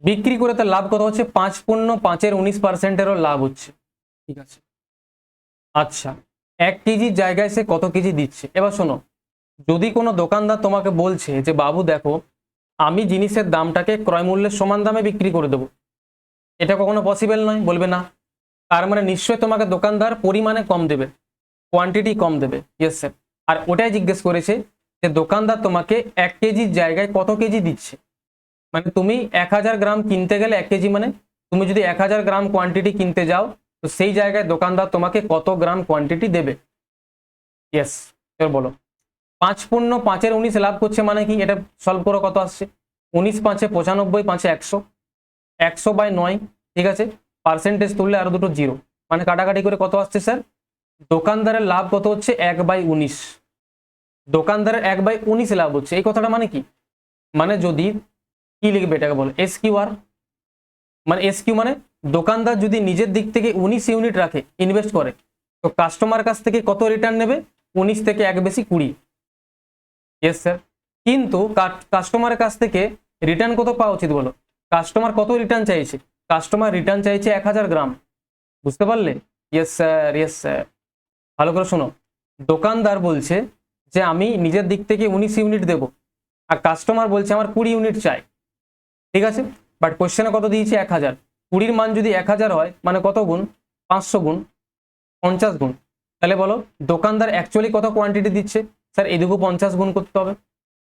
বিক্রি করে তার লাভ কত হচ্ছে? 5/5 19%-এরও লাভ হচ্ছে। ঠিক আছে, আচ্ছা 1 কেজির জায়গায় সে কত কেজি দিচ্ছে? এবার শোনো, যদি কোনো দোকানদার তোমাকে বলছে যে বাবু দেখো আমি জিনিসের দামটাকে ক্রয় মূল্যের সমান দামে বিক্রি করে দেবো, এটা কখনো পসিবল নয়, বলবে না। তার মানে নিশ্চয়ই তোমাকে দোকানদার পরিমাণে কম দেবে, কোয়ান্টিটি কম দেবে। ইয়েস স্যার, আর ওটাই জিজ্ঞেস করেছে যে দোকানদার তোমাকে 1 কেজির জায়গায় কত কেজি দিচ্ছে। মানে তুমি 1000 গ্রাম কিনতে গেলে 1 কেজি মানে তুমি যদি 1000 গ্রাম কোয়ান্টিটি কিনতে যাও, তো সেই জায়গায় দোকানদার তোমাকে কত গ্রাম কোয়ান্টিটি দেবে? ইয়েস, এবার বলো। 5/5 19 লাভ করছে মানে কি? এটা সলভ করো, কত আসছে? 19×5 95, 5 100, 100/9। ঠিক আছে, পার্সেন্টেজ তুললে আরো দুটো জিরো, মানে কাটাকাটি করে কত আসছে স্যার? দোকানদারের লাভ কত হচ্ছে? 1/19। দোকানদারের 1/19 লাভ হচ্ছে। এই কথাটা মানে কি? মানে যদি কি লিখবে এটাকে বলো এস কিউ আর, মানে এস কিউ মানে দোকানদার যদি নিজের দিক থেকে 19 ইউনিট রাখে, ইনভেস্ট করে, তো কাস্টমার কাছ থেকে কত রিটার্ন নেবে? 19 থেকে 1 বেশি 20। ইয়েস স্যার, কিন্তু কাস্টমারের কাছ থেকে রিটার্ন কত পাওয়া উচিত বলো? কাস্টমার কত রিটার্ন চাইছে? কাস্টমার রিটার্ন চাইছে 1000 গ্রাম। বুঝতে পারলে? Yes sir, yes sir. ভালো করে শোনো, দোকানদার বলছে যে আমি নিজের দিক থেকে 19 ইউনিট দেব, আর কাস্টমার বলছে আমার 20 ইউনিট চাই। ঠিক আছে, বাট কোশ্চেনে কত দিয়েছে? 1000। 20-র মান যদি 1000 হয় মানে কত গুণ? 500 গুণ, 50 গুণ। তাহলে বলো দোকানদার অ্যাকচুয়ালি কত কোয়ান্টিটি দিচ্ছে? স্যার এদিকে 50 গুণ করতে হবে,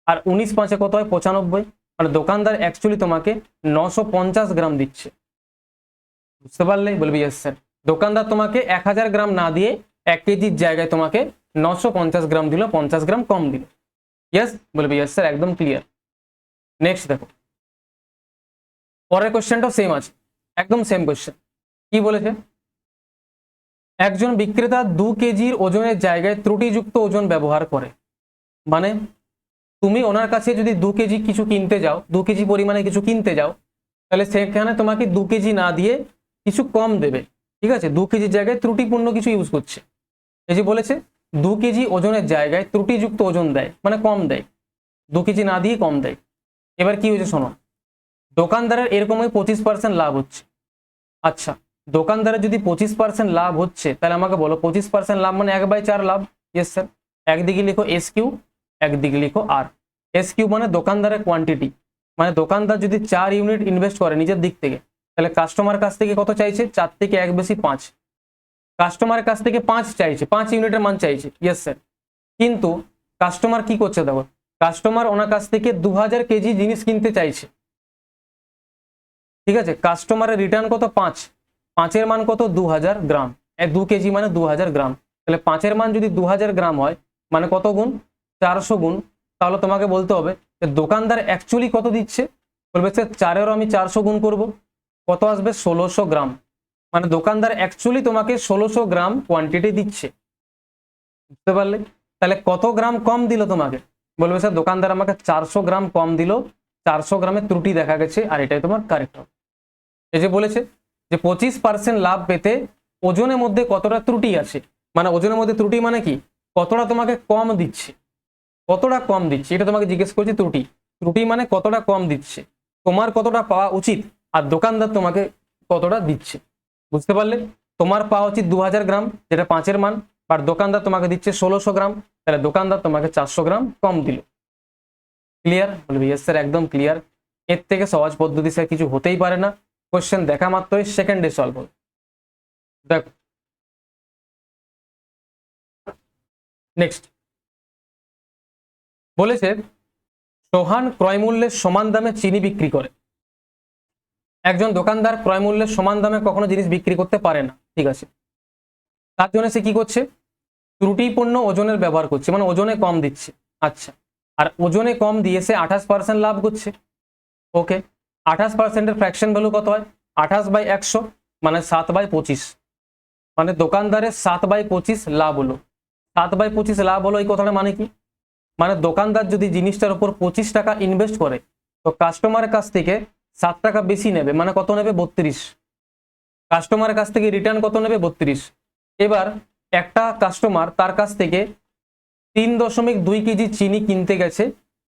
আর 19×5 কত হয়? 95। মানে দোকানদার অ্যাকচুয়ালি তোমাকে 950 গ্রাম দিচ্ছে। বুঝতে পারলে? বলবি ইয়েস স্যার। দোকানদার তোমাকে 1000 গ্রাম না দিয়ে 1 কেজির জায়গায় তোমাকে 950 গ্রাম দিল, 50 গ্রাম কম দিল। ইয়েস, বলবি ইয়েস স্যার, একদম ক্লিয়ার। নেক্সট দেখো, পরের কোশ্চেনটাও সেম আছে, একদম সেম কোশ্চেন। কি বলেছে? একজন বিক্রেতা 2 কেজির ওজনের জায়গায় ত্রুটিযুক্ত ওজন ব্যবহার করে। মানে তুমি ওনার কাছে যদি 2 কেজি কিছু কিনতে যাও, 2 কেজি পরিমাণে কিছু কিনতে যাও, তাহলে সেখানে তোমাকে 2 কেজি না দিয়ে কিছু কম দেবে। ঠিক আছে, 2 কেজির জায়গায় ত্রুটিপূর্ণ কিছু ইউজ করছে। এই যে বলেছে 2 কেজি ওজনের জায়গায় ত্রুটিযুক্ত ওজন দেয়, মানে কম দেয়, 2 কেজি না দিয়ে কম দেয়। এবার কি হয়েছে শোনো, দোকানদারের এরকমই 25% লাভ হচ্ছে। আচ্ছা, দোকানদারের যদি 25% লাভ হচ্ছে, তাহলে আমাকে বলো 25% লাভ মানে 1/4 লাভ। ইয়েস স্যার, একদিকে লিখো এস কিউ, একদিকে লিখো আর। এস কিউ মানে দোকানদারের কোয়ান্টিটি, মানে দোকানদার যদি 4 ইউনিট ইনভেস্ট করে নিজের দিক থেকে, তাহলে কাস্টমার কাছ থেকে কত চাইছে? 4 থেকে 1 বেশি 5। কাস্টমারের কাছ থেকে 5 চাইছে, 5 ইউনিটের মান চাইছে। ইয়েস স্যার, কিন্তু কাস্টমার কি করছে দেখো, কাস্টমার ওনার কাছ থেকে 2000 কেজি জিনিস কিনতে চাইছে। ঠিক আছে, কাস্টমারের রিটার্ন কত? 5। 5-এর মান কত? 2000 গ্রাম। 2 কেজি মানে 2000 গ্রাম। তাহলে 5-এর মান যদি 2000 গ্রাম হয়, মানে কত গুণ? 400 গুণ। তাহলে তোমাকে বলতে হবে যে দোকানদার অ্যাকচুয়ালি কত দিচ্ছে। বলবে স্যার 4-এরও আমি 400 গুণ করব, কত আসবে? 1600 গ্রাম। মানে দোকানদার অ্যাকচুয়ালি তোমাকে 1600 গ্রাম কোয়ান্টিটি দিচ্ছে। বুঝতে পারলে? তাহলে কত গ্রাম কম দিল তোমাকে? বলবে স্যার দোকানদার আমাকে 400 গ্রাম কম দিল, 400 গ্রামের ত্রুটি দেখা গেছে, আর এটাই তোমার কারেক্ট হবে। এই যে বলেছে যে 25% লাভ পেতে ওজনের মধ্যে কতটা ত্রুটি আছে, মানে ওজনের মধ্যে ত্রুটি মানে কি? কতটা তোমাকে কম দিচ্ছে, কতটা কম দিচ্ছে, এটা তোমাকে জিজ্ঞেস করছে। ত্রুটি, ত্রুটি মানে কতটা কম দিচ্ছে, তোমার কতটা পাওয়া উচিত আর দোকানদার তোমাকে কতটা দিচ্ছে। বুঝতে পারলে? তোমার পাওয়া উচিত 2000 গ্রাম, যেটা 5-এর মান, আর দোকানদার তোমাকে দিচ্ছে 1600 গ্রাম, তাহলে দোকানদার তোমাকে 400 গ্রাম কম দিল। ক্লিয়ার? বলবি ইয়েস স্যার, একদম ক্লিয়ার। এর থেকে সহজ পদ্ধতি স্যার কিছু হতেই পারে না। কোশ্চেন দেখা মাত্রই সেকেন্ডে সলভ হবে। দেখো নেক্সট বলেছে, সোহান ক্রয় মূল্যের সমান দামে চিনি বিক্রি করে। একজন দোকানদার ক্রয় মূল্যের সমান দামে কখনো জিনিস বিক্রি করতে পারে না। ঠিক আছে, তার জন্য সে কি করছে? ত্রুটিপূর্ণ ওজনের ব্যবহার করছে, মানে ওজনে কম দিচ্ছে। আচ্ছা, আর ওজনে কম দিয়ে সে 28% লাভ করছে। ওকে, 28%-এর ফ্র্যাকশন ভ্যালু কত হয়? 28/100 মানে 7/25। মানে দোকানদারের 7/25 লাভ হলো। 7/25 লাভ হলো, এই কথাটা মানে কি? মানে দোকানদার যদি জিনিসটার উপর 25 টাকা ইনভেস্ট করে, তো কাস্টমারের কাছ থেকে 7 টাকা বেশি নেবে, মানে কত নেবে? 32। কাস্টমারের কাছ থেকে রিটার্ন কত নেবে? 32। এবার একটা কাস্টমার তার কাছ থেকে 3.2 কেজি চিনি কিনতে গেছে,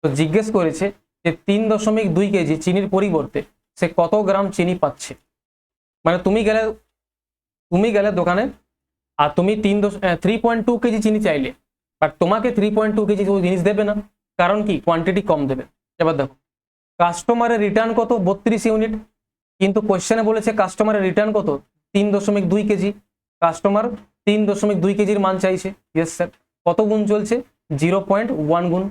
তো জিজ্ঞেস করেছে যে 3.2 কেজি চিনির পরিবর্তে সে কত গ্রাম চিনি পাচ্ছে। মানে তুমি গেলে দোকানে, আর তুমি 3.2 কেজি চিনি চাইলে, বাট তোমাকে 3.2 কেজি জিনিস দেবে না, কারণ কি? কোয়ান্টিটি কম দেবে। এবার দেখো, কাস্টমারের রিটার্ন কত? 32 ইউনিট, কিন্তু কোশ্চেনে বলেছে কাস্টমারের রিটার্ন কত? 3.2 কেজি। কাস্টমার 3.2 কেজির মান চাইছে। ইয়েস স্যার, কত গুণ চলছে? 0.1 গুণ।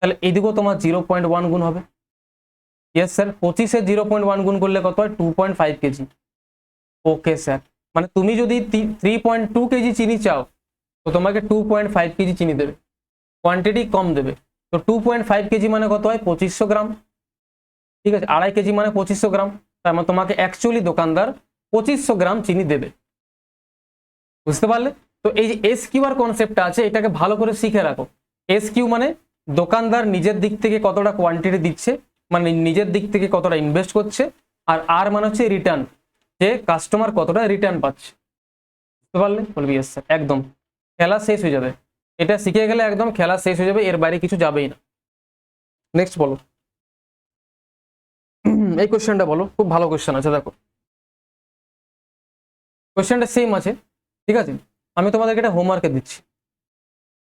তাহলে এদিকেও তোমার 0.1 গুণ হবে। ইয়েস স্যার, 25-এর 0.1 গুণ করলে কত হয়? 2.5 কেজি। ওকে স্যার, মানে তুমি যদি 3.2 কেজি চিনি চাও, তো তোমাকে 2.5 কেজি চিনি দেবে, কোয়ান্টিটি কম দেবে। তো 2.5 কেজি মানে কত হয়? 2500 গ্রাম। ঠিক আছে, 2.5 কেজি মানে 2500 গ্রাম, তার মানে তোমাকে অ্যাকচুয়ালি দোকানদার 2500 গ্রাম চিনি দেবে। বুঝতে পারলে? তো এই যে এস কিউ আর কনসেপ্টটা আছে, এটাকে ভালো করে শিখে রাখো। এস কিউ মানে দোকানদার নিজের দিক থেকে কতটা কোয়ান্টিটি দিচ্ছে, মানে নিজের দিক থেকে কতটা ইনভেস্ট করছে, আর আর মানে হচ্ছে রিটার্ন, যে কাস্টমার কতটা রিটার্ন পাচ্ছে। বুঝতে পারলে? বলবি ইয়েস স্যার, একদম। খেলা শেষ হয়ে যাবে, এটা শিখে গেলে একদম খেলা শেষ হয়ে যাবে, এর বাইরে কিছু যাবেই না। নেক্সট বলো, এই কোশ্চেনটা বলো, খুব ভালো কোশ্চেন আছে। দেখো কোশ্চেনটা সেম আছে, ঠিক আছে, আমি তোমাদেরকে এটা হোমওয়ার্কে দিচ্ছি,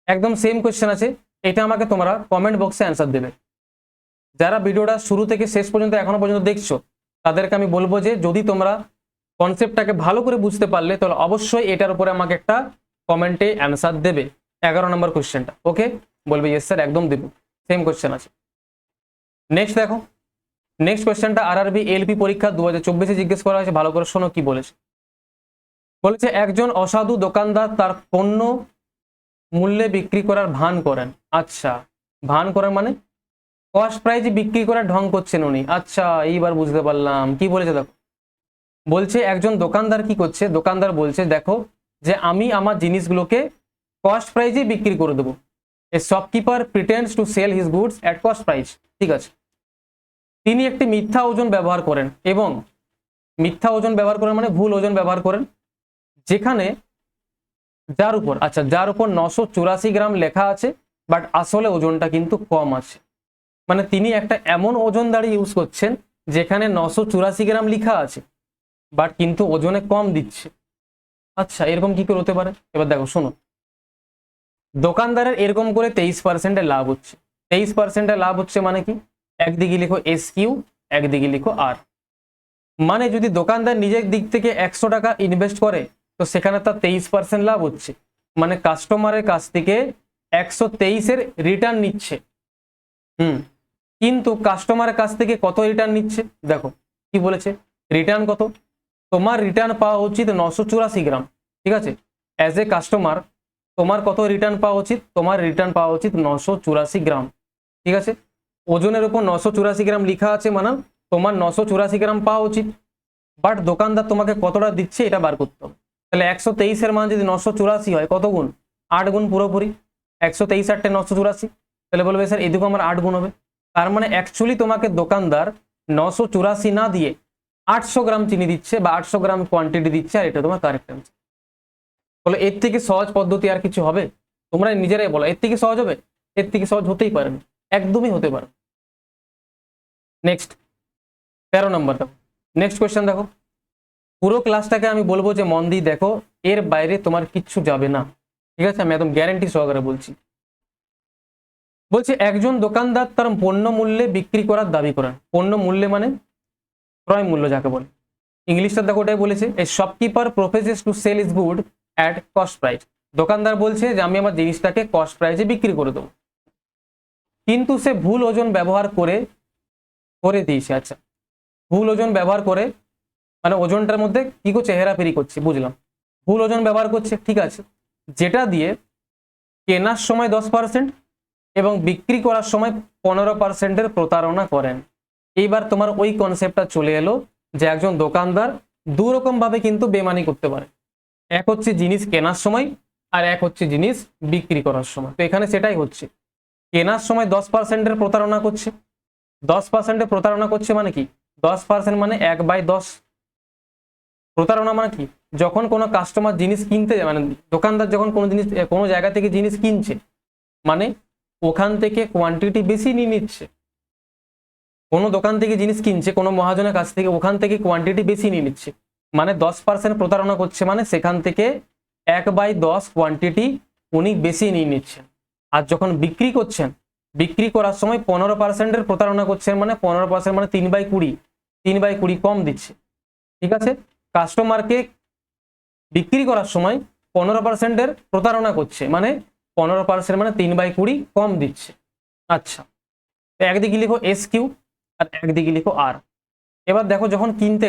একদম সেম কোশ্চেন আছে। এটা আমাকে তোমরা কমেন্ট বক্সে অ্যান্সার দেবে। যারা ভিডিওটা শুরু থেকে শেষ পর্যন্ত এখনো পর্যন্ত দেখছো, তাদেরকে আমি বলবো যে যদি তোমরা কনসেপ্টটাকে ভালো করে বুঝতে পারলে, তাহলে অবশ্যই এটার উপরে আমাকে একটা কমেন্টে অ্যান্সার দেবে। 11 নম্বর কোশ্চেনটা। ওকে, বলবে ইয়েস স্যার, একদম দেবো, সেম কোশ্চেন আছে। নেক্সট দেখো, নেক্সট কোশ্চেনটা আরআরবি এলপি পরীক্ষা 2024-এ জিজ্ঞেস করা হয়েছে, ভালো করে শোনো কি বলেছে। বলেছে একজন অসাধু দোকানদার তার পণ্য মূল্যে বিক্রি করার ভান করেন। আচ্ছা, ভান করেন মানে কস্ট প্রাইজে বিক্রি করার ঢং করছেন উনি। আচ্ছা, এইবার বুঝতে পারলাম কি বলেছে। দেখো বলছে একজন দোকানদার কি করছে, দোকানদার বলছে দেখো যে আমি আমার জিনিসগুলোকে কস্ট প্রাইজে বিক্রি করে দেবো। A shopkeeper pretends to sell his goods at cost price. ঠিক আছে, তিনি একটি মিথ্যা ওজন ব্যবহার করেন, এবং মিথ্যা ওজন ব্যবহার করেন মানে ভুল ওজন ব্যবহার করেন, যেখানে যার উপর 984 গ্রাম লেখা আছে, বাট আসলে ওজনটা কিন্তু কম আছে। মানে তিনি একটা এমন ওজনদারি ইউজ করছেন যেখানে 984 গ্রাম লেখা আছে, বাট কিন্তু ওজনে কম দিচ্ছে। আচ্ছা, এরকম কি করে হতে পারে? এবার দেখো শোনো, দোকানদারের এরকম করে 23% লাভ হচ্ছে। 23% লাভ হচ্ছে মানে কি? একদিকে লিখো এস কিউ, একদিকে লিখো আর। মানে যদি দোকানদার নিজের দিক থেকে 100 টাকা ইনভেস্ট করে, তো সেখানে তার 23% লাভ হচ্ছে, মানে কাস্টমারের কাছ থেকে 123-এর রিটার্ন নিচ্ছে। কিন্তু কাস্টমারের কাছ থেকে কত রিটার্ন নিচ্ছে? দেখো কি বলেছে, রিটার্ন কত? তোমার রিটার্ন পাওয়া উচিত 984 গ্রাম, ঠিক আছে? অ্যাজ এ কাস্টমার তোমার কত রিটার্ন পাওয়া উচিত? তোমার রিটার্ন পাওয়া উচিত 984 গ্রাম, ঠিক আছে? ওজনের উপর 984 গ্রাম লেখা আছে, মানে তোমার 984 গ্রাম পাওয়া উচিত। বাট দোকানদার তোমাকে কতটা দিচ্ছে এটা বার করতে হবে। তাহলে 123-এর মান যদি 984 হয়, কত গুণ? 8 গুণ পুরোপুরি। 123 8 984, তাহলে বলবে স্যার এদিকে আমার 8 গুণ হবে। তার মানে অ্যাকচুয়ালি তোমাকে দোকানদার 984 না দিয়ে 800 গ্রাম চিনি দিচ্ছে, বা 800 গ্রাম কোয়ান্টিটি দিচ্ছে, আর এটা তোমার কারেক্ট অ্যান্সার। বলো এর থেকে সহজ পদ্ধতি আর কিছু হবে? তোমরা নিজেরাই বলো, এর থেকে সহজ হবে? এর থেকে সহজ হতেই পারে না, একদমই হতে পারে। নেক্সট 13 নম্বর দেখো, নেক্সট কোয়েশ্চেন দেখো। পুরো ক্লাসটাকে আমি বলবো যে মন দিয়ে দেখো, এর বাইরে তোমার কিচ্ছু যাবে না, ঠিক আছে? আমি একদম গ্যারান্টি সহকারে বলছি। বলছে একজন দোকানদার তার পণ্য মূল্যে বিক্রি করার দাবি করেন। পণ্য মূল্যে মানে ক্রয় মূল্য যাকে বলে, ইংলিশটা দেখো ওটাই বলেছে। A shopkeeper professes to sell is good at cost price. দোকানদার বলছে যে আমি আমার জিনিসটাকে কস্ট প্রাইসে বিক্রি করে দেবো, কিন্তু সে ভুল ওজন ব্যবহার করে দিয়েছে। আচ্ছা, ভুল ওজন ব্যবহার করে মানে ওজনটার মধ্যে কি করছে? হেরাফেরি করছে, বুঝলাম। ভুল ওজন ব্যবহার করছে, ঠিক আছে, যেটা দিয়ে কেনার সময় 10% এবং বিক্রি করার সময় 15%-এর প্রতারণা করেন। এইবার তোমার ওই কনসেপ্টটা চলে এলো যে একজন দোকানদার দু রকম ভাবে কিন্তু বেমানি করতে পারে। এক হচ্ছে জিনিস কেনার সময়, আর এক হচ্ছে জিনিস বিক্রি করার সময়। তো এখানে সেটাই হচ্ছে, কেনার সময় 10%-এর প্রতারণা করছে। 10%-এর প্রতারণা করছে মানে কি? 10% মানে 1/10। প্রতারণা মানে কি? যখন কোনো কাস্টমার জিনিস কিনতে যায়, মানে দোকানদার যখন কোনো জিনিস কোনো জায়গা থেকে জিনিস কিনছে, মানে ওখান থেকে কোয়ান্টিটি বেশি নিয়ে নিচ্ছে। কোনো দোকান থেকে জিনিস কিনছে কোনো মহাজনের কাছ থেকে, ওখান থেকে কোয়ান্টিটি বেশি নিয়ে নিচ্ছে, মানে 10% প্রতারণা করছে, মানে সেখান থেকে 1/10 কোয়ান্টিটি উনি বেশি নিয়ে নিচ্ছেন। আর যখন বিক্রি করছেন, বিক্রি করার সময় 15%-এর প্রতারণা করছেন, মানে 15% মানে 3/20, 3/20 কম দিচ্ছে, ঠিক আছে? কাস্টমারকে বিক্রি করার সময় 15%-এর প্রতারণা করছে, মানে 15% মানে 3/20 কম দিচ্ছে। আচ্ছা, একদিকে লিখো এস কিউ আর একদিকে লিখো আর। এবার দেখো যখন কিনতে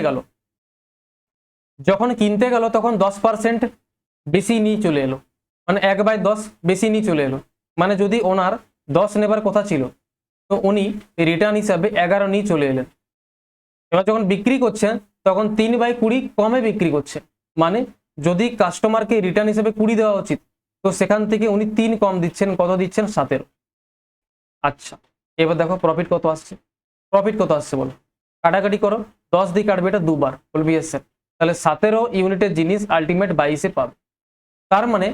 গেল তখন 10% বেশি নিয়ে চলে এলো, মানে 1/10 বেশি নিয়ে চলে এলো। মানে যদি ওনার 10 নেবার কথা ছিল, তো উনি রিটার্ন হিসাবে 11 নিয়ে চলে এলেন। এবার যখন বিক্রি করছেন তখন 3/20 কমে বিক্রি করছে, মানে যদি কাস্টমারকে রিটার্ন হিসেবে 20 দেওয়া উচিত, তো সেখান থেকে উনি 3 কম দিচ্ছেন। কত দিচ্ছেন? 17। আচ্ছা, এবার দেখো প্রফিট কত আসছে। প্রফিট কত আসছে বলো, কাটাকাটি করো, 10 দিয়ে কাটবে এটা দুবার, বলবি এস স্যার। তাহলে 17 ইউনিটের জিনিস আলটিমেট 22-এ পাবে। তার মানে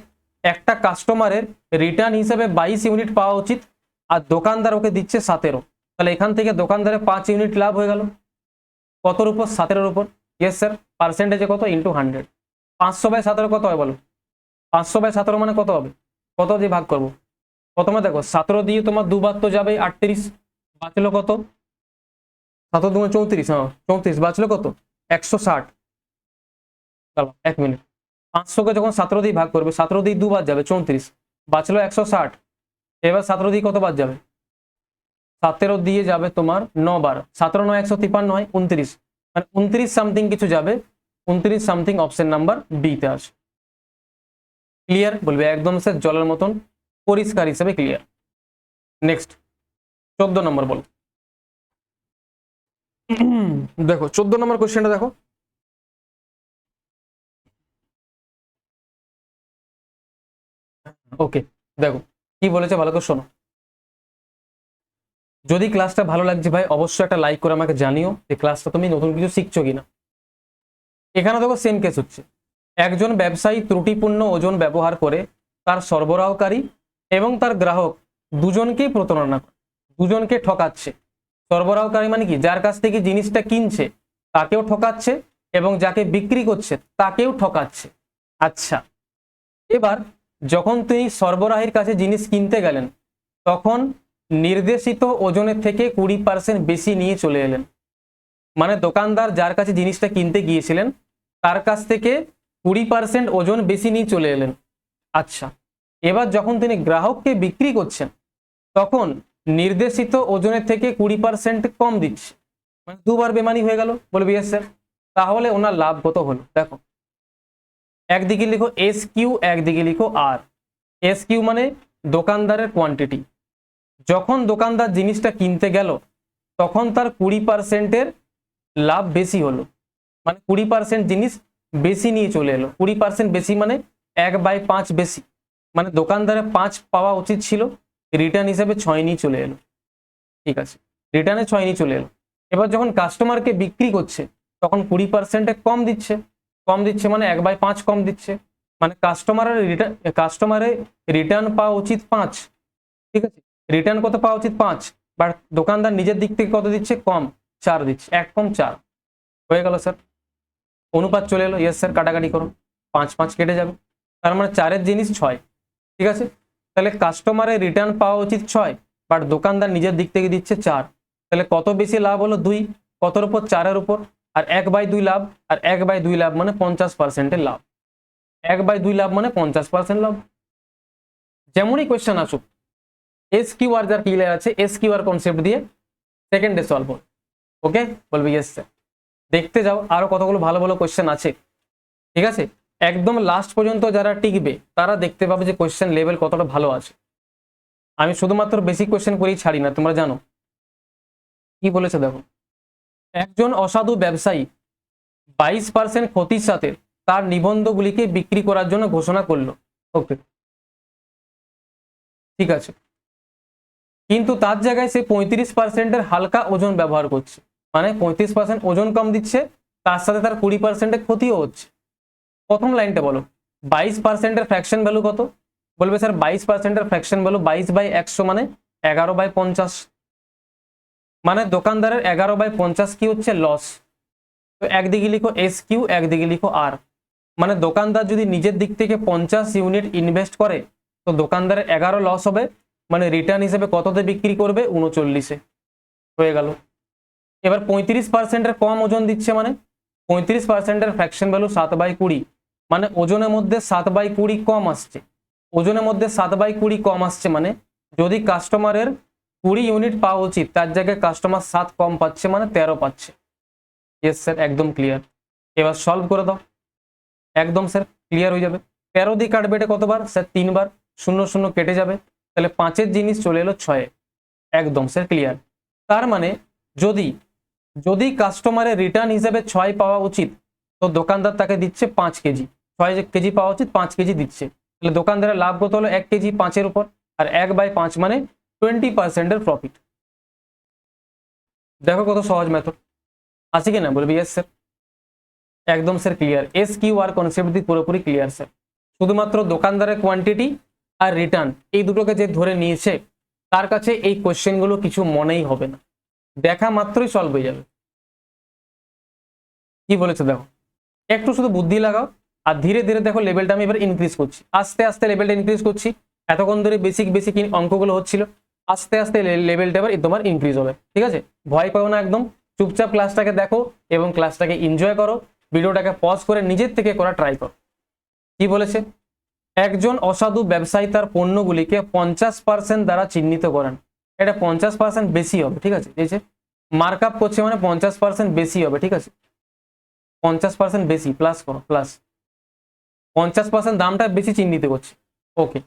একটা কাস্টমারের রিটার্ন হিসেবে 22 ইউনিট পাওয়া উচিত, আর দোকানদার ওকে দিচ্ছে 17। তাহলে এখান থেকে দোকানদারের 5 ইউনিট লাভ হয়ে গেল। কতর উপর? 17-এর উপর। ইয়েস স্যার, পার্সেন্টেজে কত? ইন্টু 100। 500/17 কত হয় বলো? 500/17 মানে কত হবে? কত দিয়ে ভাগ করবো? প্রথমে দেখো 17 দিয়ে তোমার দুবার তো যাবে 38, বাঁচলো কত? 17 দুগুণে 34, হ্যাঁ 34, বাঁচলো কত? 160। চলো 1 মিনিট, 500-কে যখন 17 দিয়ে ভাগ করবে, 17 দিয়ে দুবার যাবে 34, বাঁচলো 160। এবার 17 দিয়ে কত বার যাবে? 17 দিয়ে যাবে তোমার 9 বার, 17 9 153 হয় 29, মানে 29 সামথিং কিছু যাবে, 29 সামথিং অপশন নাম্বার বি তে আসে। ক্লিয়ার? বলবে একদম স্যার জলের মতন পরিষ্কার হিসেবে ক্লিয়ার। নেক্সট 14 নম্বর বল। দেখো 14 নম্বর কোশ্চেনটা দেখো। ওকে, দেখো কি বলেছে ভালো করে শোনো। যদি ক্লাসটা ভালো লাগছে ভাই অবশ্যই একটা লাইক করে আমাকে জানিও যে ক্লাসটা তুমি নতুন কিছু শিখছো কিনা। এখানে দেখো সেম কেস হচ্ছে, একজন ব্যবসায়ী ত্রুটিপূর্ণ ওজন ব্যবহার করে তার সরবরাহকারী এবং তার গ্রাহক দুজনকেই প্রতারণা করে। দুজনকে ঠকাচ্ছে। সরবরাহকারী মানে কি, যার কাছ থেকে জিনিসটা কিনছে তাকেও ঠকাচ্ছে এবং যাকে বিক্রি করছে তাকেও ঠকাচ্ছে। আচ্ছা, এবার যখন তিনি সরবরাহের কাছে জিনিস কিনতে গেলেন তখন নির্দেশিত ওজনের থেকে 20% বেশি নিয়ে চলে এলেন। মানে দোকানদার যার কাছে জিনিসটা কিনতে গিয়েছিলেন তার কাছ থেকে 20% ওজন বেশি নিয়ে চলে এলেন। আচ্ছা, এবার যখন তিনি গ্রাহককে বিক্রি করছেন তখন নির্দেশিত ওজনের থেকে 20% কম দিচ্ছে, মানে দুবার বেমানি হয়ে গেল। বলবি ইয়েস স্যার। তাহলে ওনার লাভ কত হলো দেখো, একদিকে লিখো এস কিউ, একদিকে লিখো আর। এস কিউ মানে দোকানদারের কোয়ান্টিটি। যখন দোকানদার জিনিসটা কিনতে গেল তখন তার 20%-এর লাভ বেশি হলো, মানে 20% জিনিস বেশি নিয়ে চলে এলো। 20% বেশি মানে 1/5 বেশি, মানে দোকানদারের 5 পাওয়া উচিত ছিল, রিটার্ন হিসেবে 6 নিয়ে চলে এলো। ঠিক আছে, রিটার্নে 6 নিয়ে চলে এলো। এবার যখন কাস্টমারকে বিক্রি করছে তখন 20%-এ কম দিচ্ছে। কম দিচ্ছে মানে 1/5 কম দিচ্ছে, মানে কাস্টমারের রিটার্ন পাওয়া উচিত 5। ঠিক আছে, রিটার্ন কত পাওয়া উচিত 5, বাট দোকানদার নিজের দিক থেকে কত দিচ্ছে, কম 4 দিচ্ছে। 1 কম 4 হয়ে গেল স্যার। অনুপাত চলে এলো। ইয়েস স্যার, কাটাকাটি করুন, 5 5 কেটে যাবে, তার মানে 4-এর জিনিস 6। ঠিক আছে, তাহলে কাস্টমারের রিটার্ন পাওয়া উচিত 6, বাট দোকানদার নিজের দিক থেকে দিচ্ছে 4। তাহলে কত বেশি লাভ হলো, 2। কতর উপর, 4-এর উপর। আর 1/2 লাভ, আর 1/2 লাভ মানে 50%-এর লাভ। 1/2 লাভ মানে 50% লাভ। যেমনই কোয়েশ্চেন আসুক, এস কিউ আর যার ক্লিয়ার আছে এস কিউ আর কনসেপ্ট দিয়ে সেকেন্ডে সলভ হবে। ওকে, বলবি ইয়েস স্যার। দেখতে যাও আরো কতগুলো ভালো ভালো কোয়েশ্চেন আছে। ঠিক আছে, একদম লাস্ট পর্যন্ত যারা টিকবে তারা দেখতে পাবে যে কোয়েশ্চেন লেভেল কতটা ভালো আছে। আমি শুধুমাত্র বেসিক কোয়েশ্চেন করেই ছাড়ি না, তোমরা জানো কি বলেছে দেখো। একজন অসাধু ব্যবসায়ী 22% ক্ষতির সাথে তার নিবন্ধগুলিকে বিক্রি করার জন্য ঘোষণা করলো। ওকে, ঠিক আছে, কিন্তু তার জায়গায় সে 35%-এর হালকা ওজন ব্যবহার করছে, মানে 35% ওজন কম দিচ্ছে, তার সাথে তার 20%-এর ক্ষতিও হচ্ছে। প্রথম লাইনটা বলো, 22%-এর ফ্র্যাকশন ভ্যালু কত? বলবে স্যার 22%-এর ফ্র্যাকশন ভ্যালু 22/100 মানে 11/50, মানে দোকানদারের 11/50 কি হচ্ছে, লস। তো একদিকে লিখো এস কিউ, একদিকে লিখো আর। মানে দোকানদার যদি নিজের দিক থেকে 50 ইউনিট ইনভেস্ট করে তো দোকানদারের 11 লস হবে, মানে রিটার্ন হিসেবে কততে বিক্রি করবে, 39-এ। হয়ে গেল। এবার 35%-এর কম ওজন দিচ্ছে, মানে 35%-এর ফ্র্যাকশন ভ্যালু 7/20, মানে ওজনের মধ্যে 7/20 কম আসছে। ওজনের মধ্যে 7/20 কম আসছে, মানে যদি কাস্টমারের 20 ইউনিট পাওয়া উচিত তার জায়গায় কাস্টমার 7 কম পাচ্ছে, মানে 13 পাচ্ছে। ইয়েস স্যার, একদম ক্লিয়ার। এবার সলভ করে দাও, একদম স্যার ক্লিয়ার হয়ে যাবে। 13 দিয়ে কাটবে এটা কতবার স্যার, 3 বার। 0 0 কেটে যাবে, তাহলে 5-এর জিনিস চলে এলো 6-এ। একদম স্যার ক্লিয়ার। তার মানে যদি যদি কাস্টমারের রিটার্ন হিসেবে 6 পাওয়া উচিত তো দোকানদার তাকে দিচ্ছে 5 কেজি। 6 কেজি পাওয়া উচিত, 5 কেজি দিচ্ছে, তাহলে দোকানদারের লাভ কত হলো, 1 কেজি 5-এর উপর, আর 1/5 মানে 20%-এর প্রফিট। দেখো কত সহজ মেথড আছে কিনা, বলবি ইয়েস স্যার। একদম sir clear. S Q R concept দিয়ে পুরোপুরি ক্লিয়ার স্যার। শুধুমাত্র দোকানদারের কোয়ান্টিটি আর রিটার্ন এই দুটোকে যে ধরে নিয়েছে তার কাছে এই কোশ্চেনগুলো কিছু মনেই হবে না, দেখা মাত্রই সলভ হয়ে যাবে। কি বলেছে দেখো, একটু শুধু বুদ্ধি লাগাও আর ধীরে ধীরে দেখো লেভেলটা আমি এবার ইনক্রিজ করছি, আস্তে আস্তে লেভেলটা ইনক্রিজ করছি। এতক্ষণ ধরে বেসিক বেসিক অঙ্কগুলো হচ্ছিল, আস্তে আস্তে লেভেলটা এবার তোমার ইনক্রিজ হবে। ঠিক আছে, ভয় পাও না, একদম চুপচাপ ক্লাসটাকে দেখো এবং ক্লাসটাকে এনজয় করো। ভিডিওটাকে পজ করে নিজের থেকে করা ট্রাই করো। কি বলেছে, একজন অসাধু ব্যবসায়ী তার পণ্যগুলিকে 50% দ্বারা চিহ্নিত করেন। এটা 50% বেশি হবে। ঠিক আছে, এই যে মার্ক আপ করছে মানে 50% বেশি হবে। ঠিক আছে, 50% বেশি, প্লাস করো, প্লাস 50% দামটা বেশি চিহ্নিত করছে। ওকে,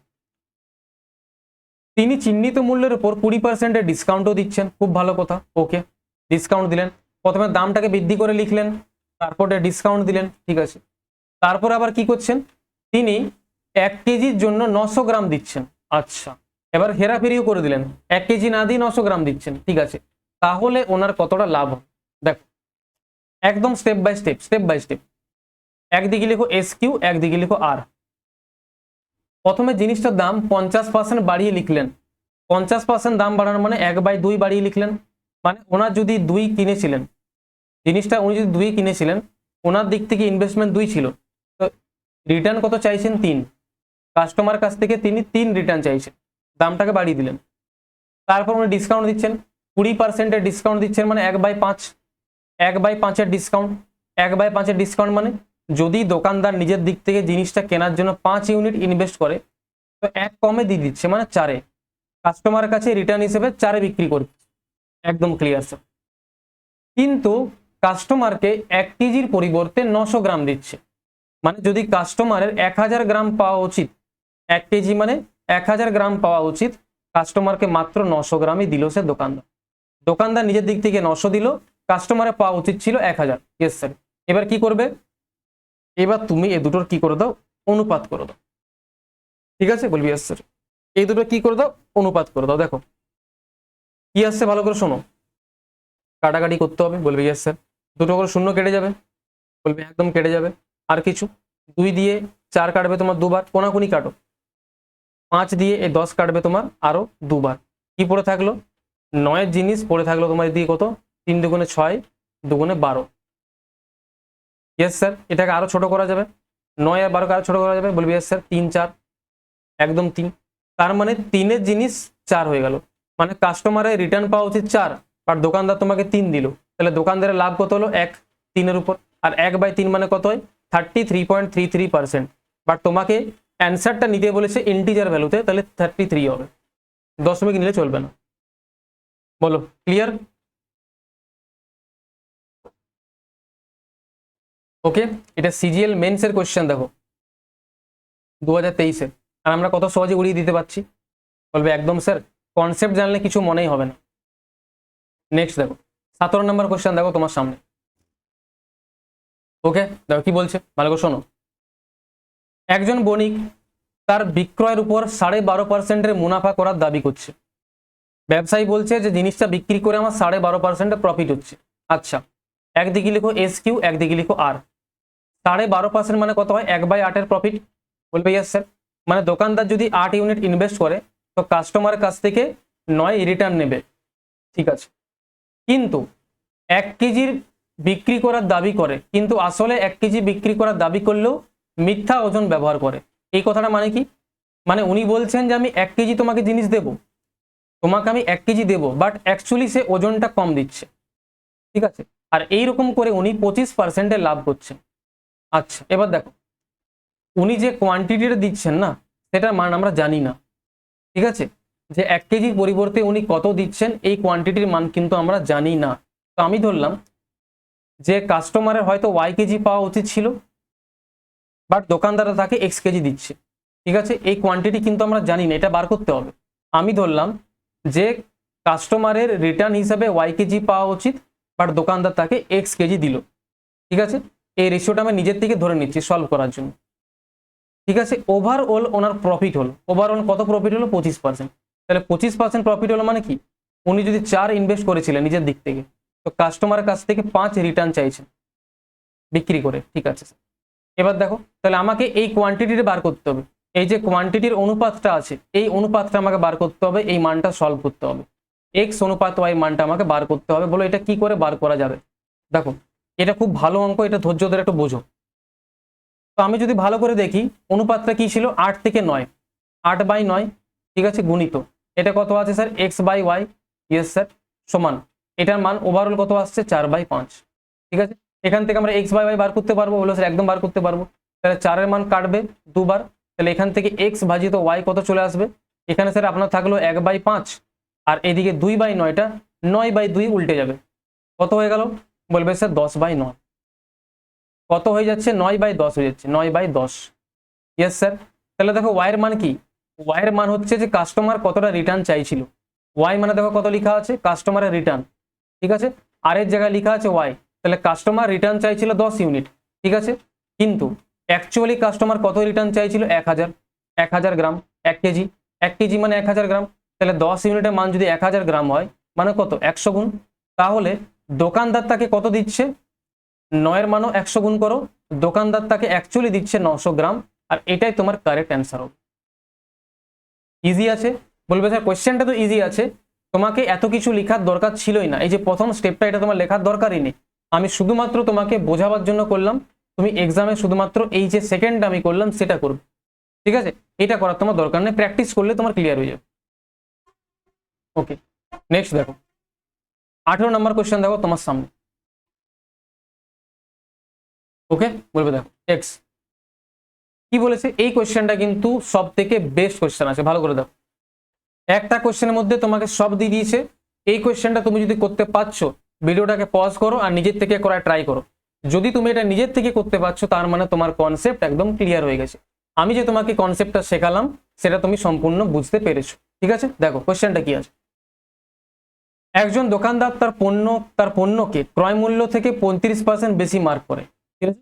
তিনি চিহ্নিত মূল্যের উপর 20%-এর ডিসকাউন্টও দিচ্ছেন, খুব ভালো কথা। ওকে, ডিসকাউন্ট দিলেন, প্রথমে দামটাকে বৃদ্ধি করে লিখলেন, তারপরে ডিসকাউন্ট দিলেন। ঠিক আছে, তারপর আবার কি করছেন, তিনি 1 কেজির জন্য 900 গ্রাম দিচ্ছেন। আচ্ছা, এবার হেরাফেরিও করে দিলেন, 1 কেজি না দিয়ে 900 গ্রাম দিচ্ছেন। ঠিক আছে, তাহলে ওনার কতটা লাভ হবে দেখো, একদম step by step, step by step. একদিকে লিখো এস কিউ, একদিকে লিখো আর। প্রথমে জিনিসটার দাম 50% বাড়িয়ে লিখলেন, 50% দাম বাড়ানো মানে 1/2 বাড়িয়ে লিখলেন, মানে ওনার যদি 2 কিনেছিলেন জিনিসটা, উনি যদি 2 কিনেছিলেন, ওনার দিক থেকে ইনভেস্টমেন্ট 2 ছিল, তো রিটার্ন কত চাইছেন 3, কাস্টমার কাছ থেকে তিনি 3 রিটার্ন চাইছেন, দামটাকে বাড়িয়ে দিলেন। তারপর উনি ডিসকাউন্ট দিচ্ছেন, 20% ডিসকাউন্ট দিচ্ছেন, মানে 1/5, 1/5 ডিসকাউন্ট, 1/5 ডিসকাউন্ট মানে যদি দোকানদার নিজের দিক থেকে জিনিসটা কেনার জন্য 5 ইউনিট ইনভেস্ট করে, তো 1 কমে দিয়ে দিচ্ছে, মানে 4-এ, কাস্টমার কাছে রিটার্ন হিসেবে 4-এ বিক্রি করছে। একদম ক্লিয়ার স্যার। কিন্তু কাস্টমারকে 1 কেজির পরিবর্তে 900 গ্রাম দিচ্ছে, মানে যদি কাস্টমারের 1000 গ্রাম পাওয়া উচিত, 1 কেজি মানে 1000 গ্রাম পাওয়া উচিত, কাস্টমারকে মাত্র 900 গ্রামই দিল সে দোকানদার। দোকানদার নিজের দিক থেকে 900 দিল, কাস্টমারে পাওয়া উচিত ছিল 1000। Yes sir. এবার কি করবে, এবার তুমি এই দুটোর কি করে দাও, অনুপাত করে দাও। ঠিক আছে, বলবি ইয়েস স্যার। এই দুটো কি করে দাও, অনুপাত করে দাও। দেখো কি আসছে, ভালো করে শোনো, কাটাকাটি করতে হবে, বলবে ইয়েস স্যার। দুটো করে শূন্য কেটে যাবে, বলবে একদম কেটে যাবে। আর কিছু, 2 দিয়ে 4 কাটবে তোমার 2 বার, কোনাকুনি কাটো। 5 দিয়ে এই 10 কাটবে তোমার আরো 2 বার। কি পড়ে থাকলো, 9-এর জিনিস পড়ে থাকলো তোমার এদিকে কত, 3 দুগুণে 6, 2 গুণে 12। Yes sir. এটাকে আরো ছোট করা যাবে, 9 আর 12কে আরো ছোট করা যাবে, বলবি ইয়েস স্যার। 3 4, একদম 3। তার মানে 3-এর জিনিস 4 হয়ে গেল, মানে কাস্টমারের রিটার্ন পাওয়া উচিত 4, আর দোকানদার তোমাকে 3 দিল, তাহলে দোকানদারের লাভ কত হলো, 1, 3-এর উপর। আর 1/3 মানে কত হয়, 33.33%। বাট তোমাকে অ্যান্সারটা নিতে বলেছে ইন্টিজার ভ্যালুতে, তাহলে 33 হবে, দশমিক নিলে চলবে না। বলো ক্লিয়ার? ওকে, এটা সিজিএল মেন্সের কোশ্চেন দেখো 2023-এ, আর আমরা কত সহজে উড়িয়ে দিতে পারছি। বলবে একদম স্যার, কনসেপ্ট জানলে কিছু মনেই হবে না। নেক্সট দেখো 17 নম্বর কোশ্চেন দেখো তোমার সামনে। ওকে দেখো কি বলছে, ভালো করে শোনো। একজন বণিক তার বিক্রয়ের উপর 12.5% মুনাফা করার দাবি করছে। ব্যবসায়ী বলছে যে জিনিসটা বিক্রি করে আমার 12.5% প্রফিট হচ্ছে। আচ্ছা, একদিকে লিখো এস কিউ, একদিকে লিখো আর। 12.5% মানে কত হয়, 1/8-এর প্রফিট। বলবে ইয়েস স্যার। মানে দোকানদার যদি 8 ইউনিট ইনভেস্ট করে, তো কাস্টমারের কাছ থেকে 9 রিটার্ন নেবে। ঠিক আছে, কিন্তু 1 কেজির বিক্রি করার দাবি করে, কিন্তু আসলে 1 কেজি বিক্রি করার দাবি করলেও মিথ্যা ওজন ব্যবহার করে। এই কথাটা মানে কি, মানে উনি বলছেন যে আমি 1 কেজি তোমাকে জিনিস দেব, তোমাকে আমি 1 কেজি দেবো, বাট অ্যাকচুয়ালি সে ওজনটা কম দিচ্ছে। ঠিক আছে, আর এইরকম করে উনি 25%-এর লাভ করছেন। আচ্ছা, এবার দেখো উনি যে কোয়ান্টিটিটা দিচ্ছেন না, সেটার মান আমরা জানি না। ঠিক আছে, যে 1 কেজির পরিবর্তে উনি কত দিচ্ছেন, এই কোয়ান্টিটির মান কিন্তু আমরা জানি না। তো আমি ধরলাম যে কাস্টমারের হয়তো ওয়াই কেজি পাওয়া উচিত ছিল, বাট দোকানদাররা তাকে এক্স কেজি দিচ্ছে। ঠিক আছে, এই কোয়ান্টিটি কিন্তু আমরা জানি না, এটা বার করতে হবে। আমি ধরলাম যে কাস্টমারের রিটার্ন হিসাবে ওয়াই কেজি পাওয়া উচিত, বাট দোকানদার তাকে এক্স কেজি দিল। ঠিক আছে, এই রেশিওটা আমি নিজের থেকে ধরে নিচ্ছি সলভ করার জন্য। ঠিক আছে, ওভারঅল ওনার প্রফিট হলো, ওভারঅল কত প্রফিট হলো, 25%। তাহলে 25% প্রফিট হলো মানে কি, উনি যদি 4 ইনভেস্ট করেছিলেন নিজের দিক থেকে, তো কাস্টমারের কাছ থেকে 5 রিটার্ন চাইছেন বিক্রি করে। ঠিক আছে, এবার দেখো তাহলে আমাকে এই কোয়ান্টিটিটা বার করতে হবে, এই যে কোয়ান্টিটির অনুপাতটা আছে, এই অনুপাতটা আমাকে বার করতে হবে, এই মানটা সলভ করতে হবে, এক্স অনুপাত ওয়াই মানটা আমাকে বার করতে হবে। বলো এটা কি করে বার করা যাবে? দেখো এটা খুব ভালো অঙ্ক, এটা ধৈর্য ধরে একটু বোঝো। তো আমি যদি ভালো করে দেখি, অনুপাতটা কি ছিল, 8 থেকে 9, 8/9। ঠিক আছে, গুণিত এটা কত আছে স্যার, x/y। ইয়েস স্যার, সমান এটার মান ওভারঅল কত আসছে, 4/5। ঠিক আছে, এখান থেকে আমরা x/y বার করতে পারবো, বলো স্যার একদম বার করতে পারবো। তাহলে 4-এর মান কাটবে 2 বার, তাহলে এখান থেকে x ভাজিত y কত চলে আসবে, এখানে স্যার আপনার থাকলো 1/5, আর এদিকে 2/9টা 9/2 উল্টে যাবে, কত হয়ে গেল, বলবে স্যার 10/9। কত হয়ে যাচ্ছে, 9/10 হয়ে যাচ্ছে, 9/10। Yes sir. তাহলে দেখো ওয়াই এর মান কি, ওয়াই এর মান হচ্ছে যে কাস্টমার কতটা রিটার্ন চাইছিল। ওয়াই মানে দেখো কত লেখা আছে, কাস্টমারের রিটার্ন। ঠিক আছে, আর এর জায়গায় লেখা আছে ওয়াই, তাহলে কাস্টমার রিটার্ন চাইছিল 10 ইউনিট। ঠিক আছে, কিন্তু অ্যাকচুয়ালি কাস্টমার কত রিটার্ন চাইছিল, 1000 গ্রাম, 1 কেজি, 1 কেজি মানে 1000 গ্রাম। তাহলে 10 ইউনিটের মান যদি 1000 গ্রাম হয়, মানে কত, 100 গুণ। তাহলে দোকানদার তাকে কত দিচ্ছে, 9-এর মানও 100 গুণ করো, দোকানদার তাকে অ্যাকচুয়ালি দিচ্ছে 900 গ্রাম, আর এটাই তোমার কারেক্ট অ্যান্সার হবে। ইজি আছে, বলবে স্যার কোয়েশ্চেনটা তো ইজি আছে, তোমাকে এত কিছু লেখার দরকার ছিলই না, এই যে প্রথম স্টেপটা এটা তোমার লেখার দরকারই নেই, আমি শুধুমাত্র তোমাকে বোঝাবার জন্য করলাম, তুমি এক্সামে শুধুমাত্র এই যে সেকেন্ডটা আমি করলাম সেটা করবে, ঠিক আছে? এটা করার তোমার দরকার নেই, প্র্যাকটিস করলে তোমার ক্লিয়ার হয়ে যাবে। ওকে, নেক্সট দেখো 18 নম্বর কোয়েশ্চেন দেখো তোমার সামনে। ওকে, বলবে দেখো এক্স কি বলেছে, এই কোয়েশ্চেনটা কিন্তু সব থেকে বেস্ট কোয়েশ্চেন আছে, ভালো করে দেখো। একটা কোয়েশ্চেনের মধ্যে তোমাকে সব দিয়ে দিয়েছে, এই কোয়েশ্চেনটা তুমি যদি করতে পারছো, ভিডিওটাকে পজ করো আর নিজের থেকে করার ট্রাই করো। যদি তুমি এটা নিজের থেকে করতে পারছো তার মানে তোমার কনসেপ্ট একদম ক্লিয়ার হয়ে গেছে, আমি যে তোমাকে কনসেপ্টটা শেখালাম সেটা তুমি সম্পূর্ণ বুঝতে পেরেছো। ঠিক আছে, দেখো কোয়েশ্চেনটা কি আছে। একজন দোকানদার তার পণ্যকে ক্রয় মূল্য থেকে 35% বেশি মার্ক করে, ঠিক আছে?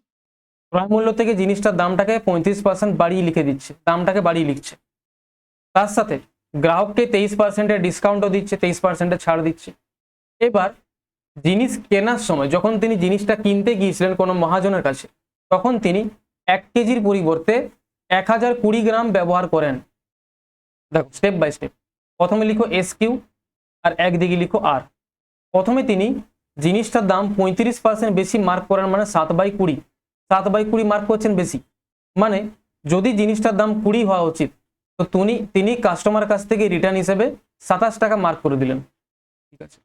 ক্রয় মূল্য থেকে জিনিসটার দামটাকে 35% বাড়িয়ে লিখে দিচ্ছে, দামটাকে বাড়িয়ে লিখছে, তার সাথে গ্রাহককে 23% ডিসকাউন্টও দিচ্ছে, 23% ছাড় দিচ্ছে। এবার জিনিস কেনার সময় যখন তিনি জিনিসটা কিনতে গিয়েছিলেন কোনো মহাজনের কাছে, তখন তিনি 1 কেজির পরিবর্তে 1020 গ্রাম ব্যবহার করেন। দেখো স্টেপ বাই স্টেপ, প্রথমে লিখো SQ আর একদিকে লিখো R। প্রথমে তিনি জিনিসটার দাম 35% বেশি মার্ক করেন, মানে 7/20, 7/20 মার্ক করছেন বেশি, মানে যদি জিনিসটার দাম 20 হওয়া উচিত তো তিনি কাস্টমার কাছ থেকে রিটার্ন হিসেবে 27 টাকা মার্ক করে দিলেন, ঠিক আছে?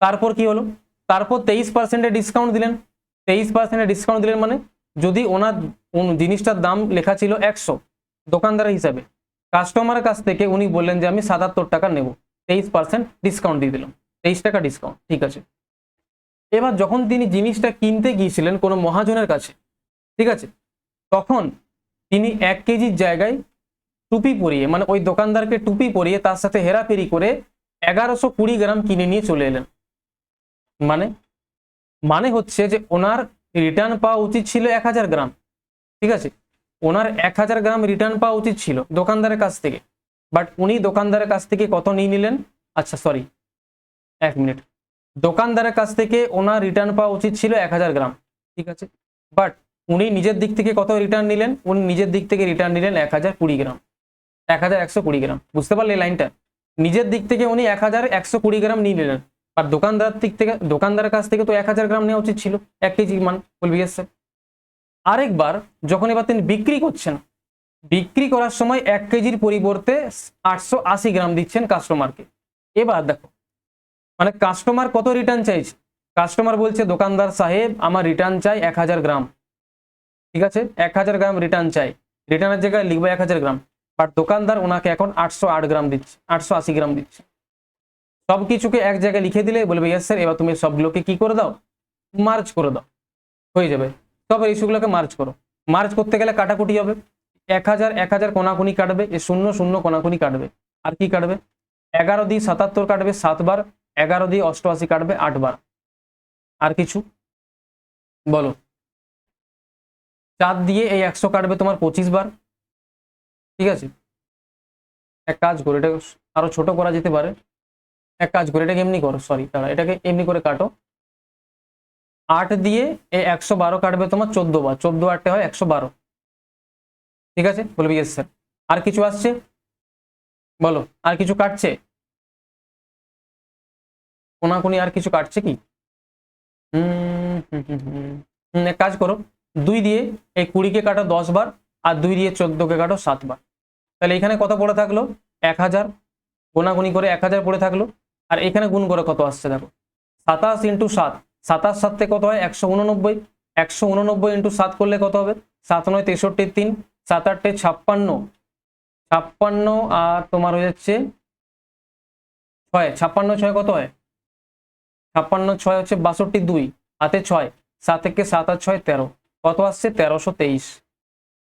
তারপর কি হলো, তারপর 23% ডিসকাউন্ট দিলেন, 23% ডিসকাউন্ট দিলেন মানে যদি ওনার জিনিসটার দাম লেখা ছিল 100 দোকানদারের হিসাবে, কাস্টমারের কাছ থেকে উনি বললেন যে আমি 77 টাকা নেব, 23% ডিসকাউন্ট দিয়ে দিলাম, 23 টাকা ডিসকাউন্ট, ঠিক আছে? এবার যখন তিনি জিনিসটা কিনতে গিয়েছিলেন কোনো মহাজনের কাছে, ঠিক আছে, তখন তিনি 1 কেজির জায়গায় টুপি পরিয়ে, মানে ওই দোকানদারকে টুপি পরিয়ে তার সাথে হেরাফেরি করে 1120 গ্রাম কিনে নিয়ে চলে এলেন। মানে মানে হচ্ছে যে ওনার রিটার্ন পাওয়া উচিত ছিল 1000 গ্রাম, ঠিক আছে? ওনার 1000 গ্রাম রিটার্ন পাওয়া উচিত ছিল দোকানদারের কাছ থেকে, বাট উনি দোকানদারের কাছ থেকে কত নিয়ে নিলেন, আচ্ছা সরি 1 মিনিট, দোকানদারের কাছ থেকে ওনার রিটার্ন পাওয়া উচিত ছিল 1000 গ্রাম, ঠিক আছে? বাট উনি নিজের দিক থেকে কত রিটার্ন নিলেন, উনি নিজের দিক থেকে রিটার্ন নিলেন 1020 গ্রাম, 1120 গ্রাম। বুঝতে পারলে এই লাইনটা? নিজের দিক থেকে উনি 1120 গ্রাম নিয়ে নিলেন, আর দোকানদারের কাছ থেকে তো 1000 গ্রাম নেওয়া উচিত ছিল, 1 কেজি মান, বলবি স্যার। আরেকবার যখন এবার তিনি বিক্রি করছেন, বিক্রি করার সময় 1 কেজির পরিবর্তে 880 গ্রাম দিচ্ছেন কাস্টমারকে। এবার দেখো, মানে কাস্টমার কত রিটার্ন চাইছে, কাস্টমার বলছে দোকানদার সাহেব আমার রিটার্ন চাই 1000 গ্রাম, ঠিক আছে? 1000 গ্রাম রিটার্ন চাই, রিটার্নের জায়গায় লিখবো 1000 গ্রাম, বাট দোকানদার ওনাকে এখন 808 গ্রাম দিচ্ছে, 880 গ্রাম দিচ্ছে। সবকিছুকে এক জায়গায় লিখে দিলে বলবে ইয়েস স্যার, এবার তুমি সবগুলোকে কি করে দাও, মার্জ করে দাও, হয়ে যাবে। সব রেশিওগুলোকে মার্জ করো, মার্জ করতে গেলে কাটাকুটি হবে, 1000 1000 কোনাকুনি কাটবে, এ 0 0 কোনাকুনি কাটবে, আর কি কাটবে, 11 দিয়ে 77 কাটবে 7 বার, 11 দিয়ে 88 কাটবে 8 বার, আর কিছু বলো, 4 দিয়ে এই 100 কাটবে তোমার 25 বার, ঠিক আছে? এক কাজ করো, এটা আরো ছোট করা যেতে পারে, এক কাজ করে এটাকে এমনি করো, সরি তারা এটাকে এমনি করে কাটো, 8 দিয়ে এই 112 কাটবে তোমার 14 বার, 14 8 হয় 112, ঠিক আছে? বলবি ইয়েস স্যার। আর কিছু আসছে বলো, আর কিছু কাটছে কোনাকুনি, আর কিছু কাটছে কি? এক কাজ করো, 2 দিয়ে এই 20 কে কাটো 10 বার, আর 2 দিয়ে 14 কে কাটো 7 বার, তাহলে এখানে কত পড়ে থাকলো 1000, গোনাগুনি করে 1000 পড়ে থাকলো, আর এখানে গুণ করে কত আসছে দেখো, 27 ইন্টু 7, 27 7 কত হয় 189, 189 ইন্টু 7 করলে কত হবে, 7 9 63, 3 7 8 56, 56 আর তোমার হয়ে যাচ্ছে 6, 56 6 কত হয়, 56 6 হচ্ছে 62, 2 হাতে 6, 7 থেকে 7 আর 6 13, কত আসছে 1323,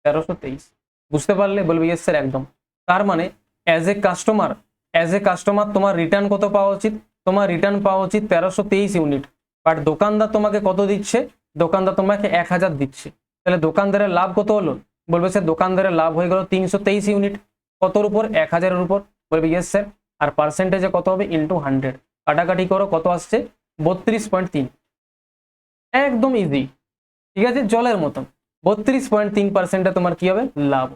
1323। বুঝতে পারলে? বলবি ইয়েস স্যার একদম। তার মানে অ্যাজ এ কাস্টমার তোমার রিটার্ন কত পাওয়া উচিত, তোমার রিটার্ন পাওয়া উচিত 1323 ইউনিট, বাট দোকানদার তোমাকে কত দিচ্ছে, দোকানদার তোমাকে 1000 দিচ্ছে, তাহলে দোকানদারের লাভ কত হলো, বলবে স্যার দোকানদারের লাভ হয়ে গেল 323 ইউনিট, কতর উপর 1000-এর উপর, বলবে ইয়েস স্যার। আর পার্সেন্টেজে কত হবে, ইন্টু 100, কাটাকাটি করো কত আসছে 32.3, একদম ইজি, ঠিক আছে? জলের মতন 32.3% তোমার কি হবে লাভ।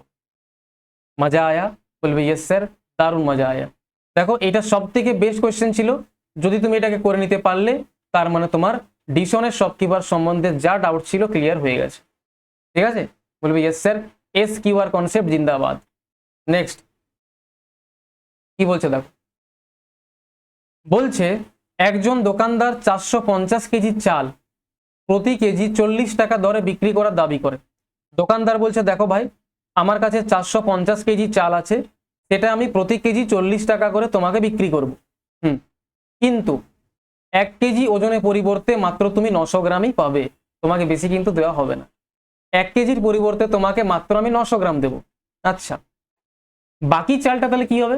মজা আয়া? বলবে ইয়েস স্যার, দারুণ মজা আয়া। দেখো এটা সব থেকে বেস্ট কোয়েশ্চেন ছিল, যদি তুমি এটাকে করে নিতে পারলে তার মানে তোমার ডিশনের শপকিপার সম্বন্ধে যা ডাউট ছিল ক্লিয়ার হয়ে গেছে। ঠিক আছে, বলবে yes sir, S QR concept জিন্দাবাদ। নেক্সট কি বলছে দেখো, বলছে একজন দোকানদার 450 কেজি চাল প্রতি কেজি 40 টাকা দরে বিক্রি করার দাবি করে। দোকানদার বলছে দেখো ভাই, আমার কাছে 450 কেজি চাল আছে, সেটা আমি প্রতি কেজি 40 টাকা করে তোমাকে বিক্রি করব। কিন্তু 1 কেজি ওজনের পরিবর্তে মাত্র তুমি 900 গ্রামই পাবে, তোমাকে বেশি কিন্তু দেওয়া হবে না। 1 কেজির পরিবর্তে তোমাকে মাত্র আমি 900 গ্রাম দেবো। আচ্ছা, বাকি চালটা তাহলে কি হবে?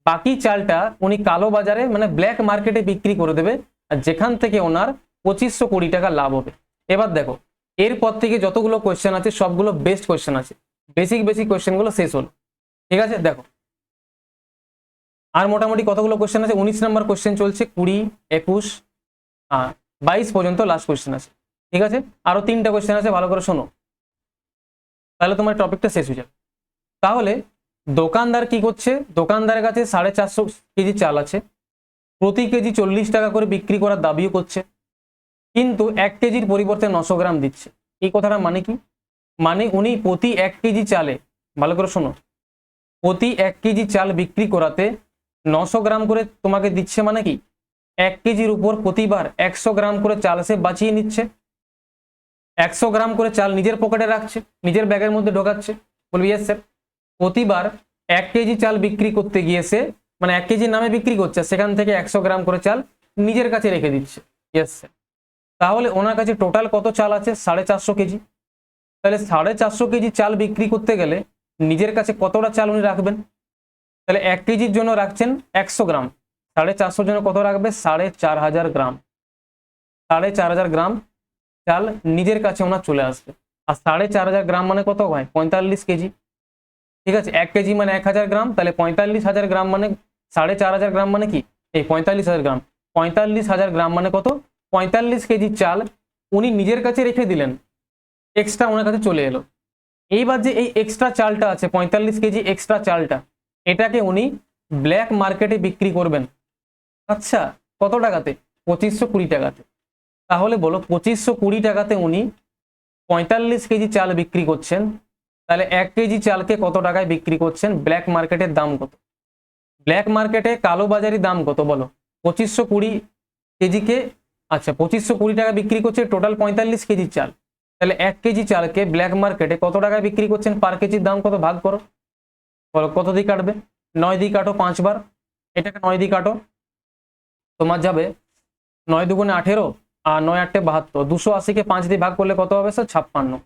বাকি চালটা উনি কালো বাজারে মানে ব্ল্যাক মার্কেটে বিক্রি করে দেবে, আর যেখান থেকে ওনার 2520 টাকা লাভ হবে। এবার দেখো এরপর থেকে যতগুলো কোয়েশ্চেন আছে সবগুলো বেস্ট কোয়েশ্চেন আছে, বেসিক কোয়েশ্চেনগুলো শেষ হলো। ঠিক আছে, দেখো আর মোটামুটি কতগুলো কোয়েশ্চেন আছে, 19 নম্বর কোয়েশ্চেন চলছে, 20, 21, 22 পর্যন্ত লাস্ট কোয়েশ্চেন আছে। ঠিক আছে, আরো 3টা কোয়েশ্চেন আছে, ভালো করে শোনো, তাহলে তোমার টপিকটা শেষ হয়ে যাবে। তাহলে দোকানদার কি করছে, দোকানদারের কাছে 450 কেজি চাল আছে, প্রতি কেজি 40 টাকা করে বিক্রি করার দাবিও করছে, কিন্তু 1 কেজির পরিবর্তে 900 গ্রাম দিচ্ছে। এই কথাটা মানে কি? মানে উনি প্রতি 1 কেজি চালে, ভালো করে শোনো, প্রতি 1 কেজি চাল বিক্রি করাতে 900 গ্রাম করে তোমাকে দিচ্ছে, মানে কি 1 কেজির উপর প্রতিবার 100 গ্রাম করে চাল সে বাঁচিয়ে নিচ্ছে, 100 গ্রাম করে চাল নিজের পকেটে রাখছে, নিজের ব্যাগের মধ্যে ঢোকাচ্ছে। বলবি ইয়েস স্যার, প্রতিবার 1 কেজি চাল বিক্রি করতে গিয়ে সে মানে 1 কেজির নামে বিক্রি করছে, সেখান থেকে 100 গ্রাম করে চাল নিজের কাছে রেখে দিচ্ছে। ইয়েস স্যার, তাহলে ওনার কাছে টোটাল কত চাল আছে? 450 কেজি। তাহলে 450 কেজি চাল বিক্রি করতে গেলে নিজের কাছে কতটা চাল উনি রাখবেন? তাহলে 1 কেজির জন্য রাখছেন 100 গ্রাম, 450 জন্য কত রাখবে? 4500 গ্রাম। 4500 গ্রাম চাল নিজের কাছে ওনার চলে আসবে। আর 4500 গ্রাম মানে কত হয়? 45 কেজি। ঠিক আছে, 1 কেজি মানে 1000 গ্রাম, তাহলে 45,000 গ্রাম মানে 4500 গ্রাম মানে কি এই 45,000 গ্রাম। 45,000 গ্রাম মানে কত? 45 কেজি চাল উনি নিজের কাছে রেখে দিলেন, এক্সট্রা ওনার কাছে চলে এলো। এইবার যে এই এক্সট্রা চালটা আছে 45 কেজি এক্সট্রা চালটা, এটাকে উনি ব্ল্যাক মার্কেটে বিক্রি করবেন। আচ্ছা, কত টাকাতে? 2520 টাকাতে। তাহলে বলো 2520 টাকাতে উনি 45 কেজি চাল বিক্রি করছেন, তাহলে 1 কেজি চালকে কত টাকায় বিক্রি করছেন? ব্ল্যাক মার্কেটের দাম কত? ব্ল্যাক মার্কেটে কালো বাজারি দাম কত বলো? 2520 কেজিকে, আচ্ছা 2520 টাকা বিক্রি করছে টোটাল 45 কেজি চাল, তাহলে 1 কেজি চালকে ব্ল্যাক মার্কেটে কত টাকায় বিক্রি করছেন? পার কেজির দাম কত? ভাগ করো, বলো কত দিয়ে কাটবে? 9 দিয়ে কাটো 5 বার, এটাকে 9 দিয়ে কাটো, তোমার যাবে 9 দুগুণে 18 আর 9 আটে 72, 280 কে 5 দিয়ে ভাগ করলে কত হবে স্যার? 56।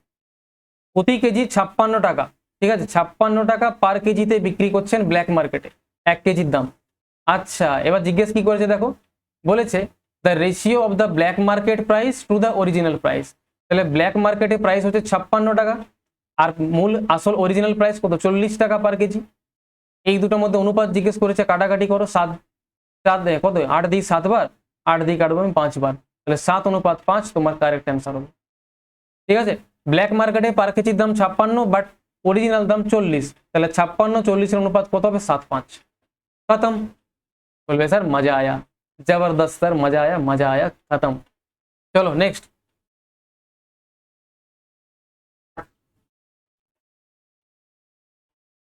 প্রতি কেজি 56 টাকা। ঠিক আছে, 56 টাকা পার কেজিতে বিক্রি করছেন ব্ল্যাক মার্কেটে 1 কেজির দাম। আচ্ছা, এবার জিজ্ঞেস কি করেছে দেখো, বলেছে the ratio of the black market price to the original price. তাহলে ব্ল্যাক মার্কেটে প্রাইস হচ্ছে 56 টাকা, আর মূল আসল অরিজিনাল প্রাইস কত? 40 টাকা পার কেজি। এই দুটোর মধ্যে অনুপাত জিজ্ঞেস করেছে, কাটাকাটি করো, 7 কত? 8 দিয়ে 7 বার, 8 দিয়ে কাটবো আমি 5 বার, তাহলে 7:5 তোমার কারেক্ট অ্যান্সার হবে। ঠিক আছে, ব্ল্যাক মার্কেটে পার কেজির দাম 56, বাট অরিজিনাল দাম 40, তাহলে 56-40 অনুপাত কত হবে? 7:5। খতম। বলবে স্যার মজা আয়া, জবরদস্ত স্যার, মজা আয়া, খতম। চলো নেক্সট।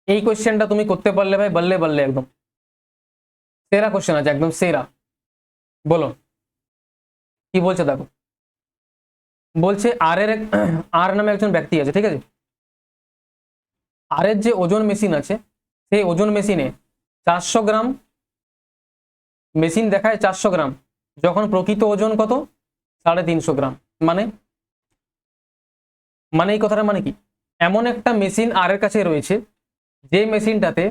এই কোয়েশ্চেনটা তুমি করতে পারলে ভাই বললে বললে, একদম সেরা কোয়েশ্চেন আছে, একদম সেরা। বলো কি বলছে দেখো, বলছে আর নামে একজন ব্যক্তি আছে, ঠিক আছে, আর এর যে ওজন মেশিন আছে, সেই ওজন মেশিনে 400 গ্রাম, মেশিন দেখায় 400 গ্রাম, যখন প্রকৃত ওজন কত? 350 গ্রাম। মানে মানে এই কথাটা মানে কি? এমন একটা মেশিন আর এর কাছে রয়েছে, যে মেশিনটাতে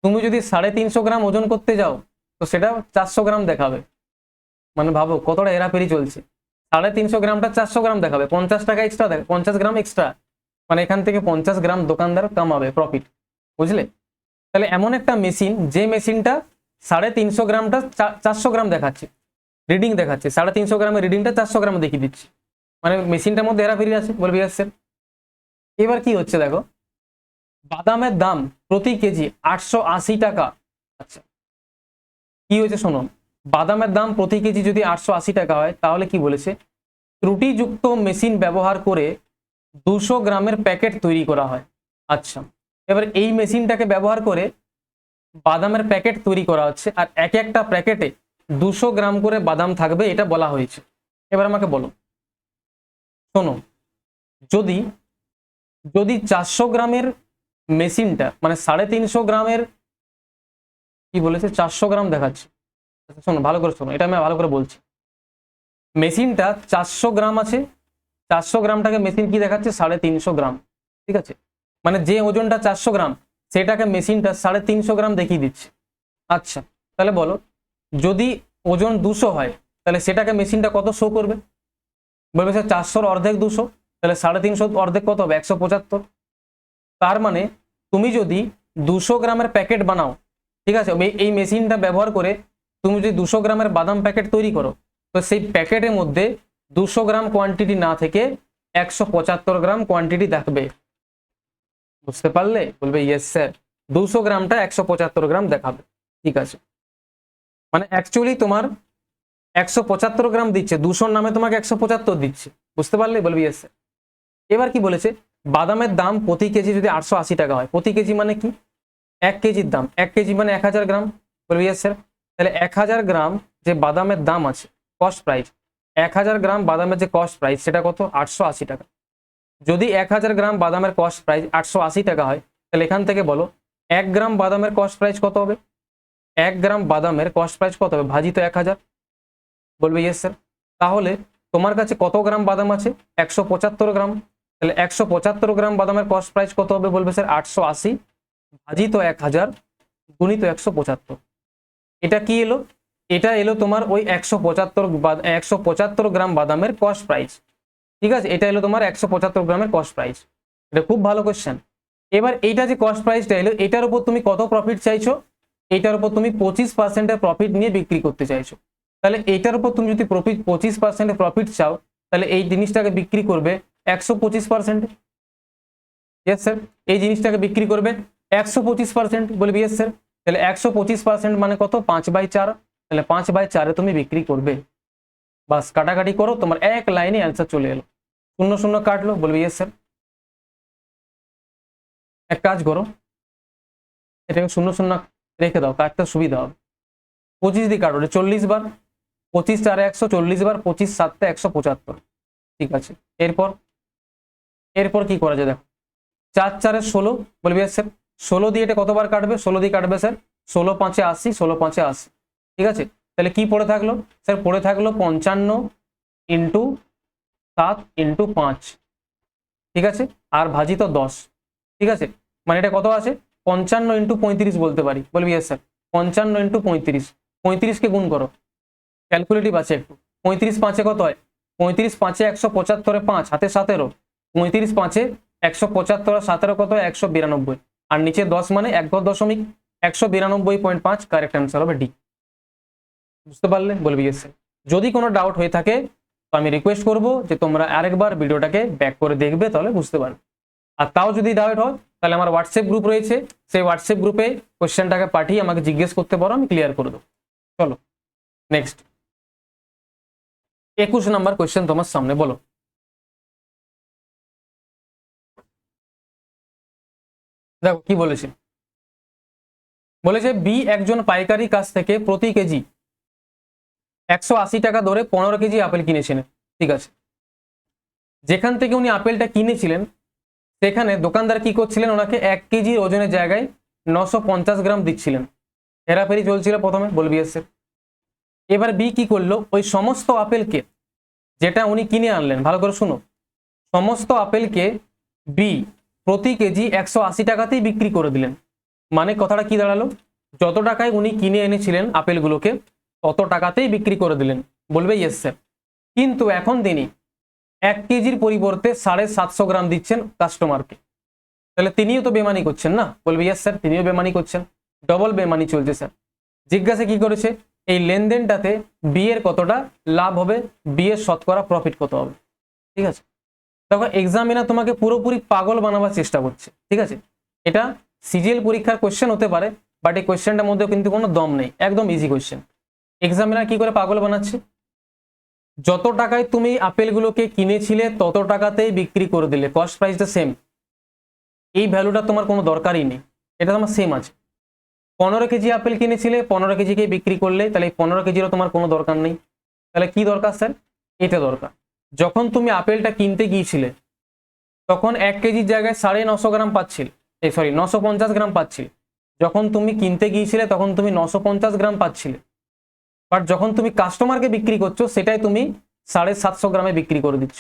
তুমি যদি 350 গ্রাম ওজন করতে যাও তো সেটা 400 গ্রাম দেখাবে। মানে ভাবো কতটা হেরাফেরি চলছে, 350 গ্রামটা 400 গ্রাম দেখাবে, 50 টাকা এক্সট্রা, 50 গ্রাম এক্সট্রা, মানে এখান থেকে 50 গ্রাম দোকানদার কামাবে প্রফিট, বুঝলে? তাহলে এমন একটা মেশিন, যে মেশিনটা 350 গ্রামটা 400 গ্রাম দেখাচ্ছে, রিডিং দেখাচ্ছে, 350 গ্রামের রিডিংটা 400 গ্রাম দেখিয়ে দিচ্ছে, মানে মেশিনটার মধ্যে হেরাফেরি আছে। বলবি স্যার, এবার কি হচ্ছে দেখো, বাদামের দাম প্রতি কেজি 880 টাকা। আচ্ছা কি হয়েছে শোনো, বাদামের দাম প্রতি কেজি যদি 880 টাকা হয় তাহলে কি বলেছে, ত্রুটিযুক্ত মেশিন ব্যবহার করে 200 গ্রামের প্যাকেট তৈরি করা হয়। আচ্ছা এবার এই মেশিনটাকে ব্যবহার করে বাদামের প্যাকেট তৈরি করা হচ্ছে, আর এক একটা প্যাকেটে 200 গ্রাম করে বাদাম থাকবে, এটা বলা হয়েছে। এবার আমাকে বলো, শোনো, যদি যদি 400 গ্রামের মেশিনটা মানে 350 গ্রামের, কি বলেছে 400 গ্রাম দেখাচ্ছে। আচ্ছা শোনো ভালো করে শোনো, এটা আমি ভালো করে বলছি। মেশিনটা 400 গ্রাম আছে, 400 গ্রামটাকে মেশিন কি দেখাচ্ছে 350 গ্রাম, ঠিক আছে, মানে যে ওজনটা 400 গ্রাম সেটাকে মেশিনটা 350 গ্রাম দেখিয়ে দিচ্ছে। আচ্ছা তাহলে বলো, যদি ওজন 200 হয় তাহলে সেটাকে মেশিনটা কত শো করবে, বলবে স্যার 400-র অর্ধেক 200, তাহলে 350 অর্ধেক কত হবে 175। তার মানে তুমি যদি 200 গ্রামের প্যাকেট বানাও, ঠিক আছে, এই মেশিনটা ব্যবহার করে তুমি যদি 200 গ্রামের বাদাম প্যাকেট তৈরি করো, তো সেই প্যাকেটের মধ্যে 200 গ্রাম কোয়ান্টিটি না থেকে 175 গ্রাম কোয়ান্টিটি থাকবে। বুঝতে পারলে, বলবে ইয়েস স্যার, 200 গ্রামটা 175 গ্রাম দেখাবে। ঠিক আছে, মানে অ্যাকচুয়ালি তোমার 175 গ্রাম দিচ্ছে, 200 নামে তোমাকে 175 দিচ্ছে। বুঝতে পারলে, বলবি ইয়েস স্যার। এবার কি বলেছে, বাদামের দাম প্রতি কেজি যদি 880 টাকা হয়, প্রতি কেজি মানে কি 1 কেজির দাম, 1 কেজি মানে 1000 গ্রাম, বলবি ইয়েস স্যার। তাহলে 1000 গ্রাম যে বাদামের দাম আছে, কস্ট প্রাইস, 1000 গ্রাম বাদামের যে কস্ট প্রাইস সেটা কত 880 টাকা। যদি 1000 গ্রাম বাদামের কস্ট প্রাইস 880 টাকা হয়, তাহলে এখান থেকে বলো 1 গ্রাম বাদামের কস্ট প্রাইস কত হবে, 1 গ্রাম বাদামের কস্ট প্রাইস কত হবে ভাজিত 1000, বলবে ইয়েস স্যার। তাহলে তোমার কাছে কত গ্রাম বাদাম আছে 175 গ্রাম, তাহলে 175 গ্রাম বাদামের কস্ট প্রাইস কত হবে, বলবে স্যার 880 ভাজিত 1000 গুণিত 175। এটা কি এলো, এটা এলো তোমার ওই 175 গ্রাম বাদামের কস্ট প্রাইস। ঠিক আছে, এটা এলো তোমার 175 গ্রামের কস্ট প্রাইস। এটা খুব ভালো কোশ্চেন। এবার এইটা যে কস্ট প্রাইসটা এলো, এটার উপর তুমি কত প্রফিট চাইছো, এটার উপর তুমি 25% প্রফিট নিয়ে বিক্রি করতে চাইছো। তাহলে এইটার উপর তুমি যদি 25% প্রফিট চাও, তাহলে এই জিনিসটাকে বিক্রি করবে 125%। ইয়েস স্যার, এই জিনিসটাকে বিক্রি করবে 125%, বলবি ইয়েস স্যার। তাহলে 125% মানে কত 5/4, তাহলে 5/4 তুমি বিক্রি করবে। বাস কাটাকাটি করো, তোমার এক লাইনে অ্যান্সার চলে এলো, 0 0 কাটলো, বলবি ইয়েস স্যার। এক কাজ করো, এটাকে 0 0 রেখে দাও, কাটতে সুবিধা হবে। 25 দিয়ে কাটো, 40 বার, 25 4 140 বার, 25 7 175। ঠিক আছে, এরপর এরপর কি করা যায় দেখো, 4 4 16, বলবি ইয়েস স্যার। 16 দিয়ে এটা কতবার কাটবে, 16 দিয়ে কাটবে স্যার 16 5 80, 16 5 80। ঠিক আছে, তাহলে কি পড়ে থাকলো স্যার, পড়ে থাকলো 55 ইন্টু 7 ইন্টু 5। ঠিক আছে, আর ভাজিত 10। ঠিক আছে, মানে এটা কত আছে 55 ইন্টু 35 বলতে পারি, বলবি ইয়েস স্যার। 55 ইন্টু 35, 35কে গুণ করো, ক্যালকুলেটিভ আছে একটু। 35 5 কত হয়, 35 5 175, 5 হাতে 17, 35 5 175 আর 17 কত হয় 192, আর নিচে 10 মানে 1.192.5, কারেক্ট অ্যান্সার হবে ডি। বুঝতে পারলে, বলবি ইয়েস স্যার। যদি কোনো ডাউট হয়ে থাকে তো আমি রিকোয়েস্ট করবো যে তোমরা আরেকবার ভিডিওটাকে ব্যাক করে দেখবে, তাহলে বুঝতে পারবে। আর তাও যদি ডাউট হয় তাহলে আমার হোয়াটসঅ্যাপ গ্রুপ রয়েছে, সেই হোয়াটসঅ্যাপ গ্রুপে কোশ্চেনটাকে পাঠিয়ে আমাকে জিজ্ঞেস করতে পারো, আমি ক্লিয়ার করে দেবো। চলো নেক্সট, 21 নাম্বার কোশ্চেন তোমার সামনে, বলো। দেখো কি বলেছে, বলেছে বি একজন পাইকারি কাছ থেকে প্রতি কেজি 180 টাকা ধরে 15 কেজি আপেল কিনেছিলেন। ঠিক আছে, যেখান থেকে উনি আপেলটা কিনেছিলেন সেখানে দোকানদার কি করছিলেন, ওনাকে 1 কেজি ওজনের জায়গায় 950 গ্রাম দিচ্ছিলেন। হেরাফেরি চলছিল প্রথমে, বলবি এসে। এবার বি কি করলো, ওই সমস্ত আপেলকে যেটা উনি কিনে আনলেন, ভালো করে শুনো, সমস্ত আপেলকে বি প্রতি কেজি 180 টাকাতেই বিক্রি করে দিলেন। মানে কথাটা কি দাঁড়ালো, যত টাকায় উনি কিনে এনেছিলেন আপেলগুলোকে তত টাকাতেই বিক্রি করে দিলেন, বলবে ইয়েস স্যার। কিন্তু এখন তিনি 1 কেজির পরিবর্তে 750 গ্রাম দিচ্ছেন কাস্টমারকে, তাহলে তিনিও তো বেমানি করছেন না, বলবে ইয়েস স্যার, তিনিও বেমানি করছেন, ডবল বেমানি চলছে স্যার। জিজ্ঞাসা কি করেছে, এই লেনদেনটাতে বি এর কতটা লাভ হবে, বি এর শতকরা প্রফিট কত হবে। ঠিক আছে, দেখো এক্সামিনার তোমাকে পুরোপুরি পাগল বানাবার চেষ্টা করছে। ঠিক আছে, এটা সিজিএল পরীক্ষার কোয়েশ্চেন হতে পারে, বাট এই কোয়েশ্চেনটার মধ্যে কিন্তু কোনো দম নেই, একদম ইজি কোয়েশ্চেন। এক্সামিনার কি করে পাগল বানাচ্ছে, যত টাকায় তুমি আপেলগুলোকে কিনেছিলে তত টাকাতেই বিক্রি করে দিলে, কস্ট প্রাইসটা সেম, এই ভ্যালুটা তোমার কোনো দরকারই নেই, এটা তোমার সেম আছে। 15 কেজি আপেল কিনেছিলে, 15 কেজিকে বিক্রি করলে, তাহলে এই 15 কেজিরও তোমার কোনো দরকার নেই। তাহলে কি দরকার স্যার, এটা দরকার। যখন তুমি আপেলটা কিনতে গিয়েছিলে তখন 1 কেজির জায়গায় 950 গ্রাম পাচ্ছিলে, 950 গ্রাম পাচ্ছিলে। যখন তুমি কিনতে গিয়েছিলে তখন তুমি 950 গ্রাম পাচ্ছিলে, বাট যখন তুমি কাস্টমারকে বিক্রি করছো সেটাই তুমি 750 গ্রামে বিক্রি করে দিচ্ছ।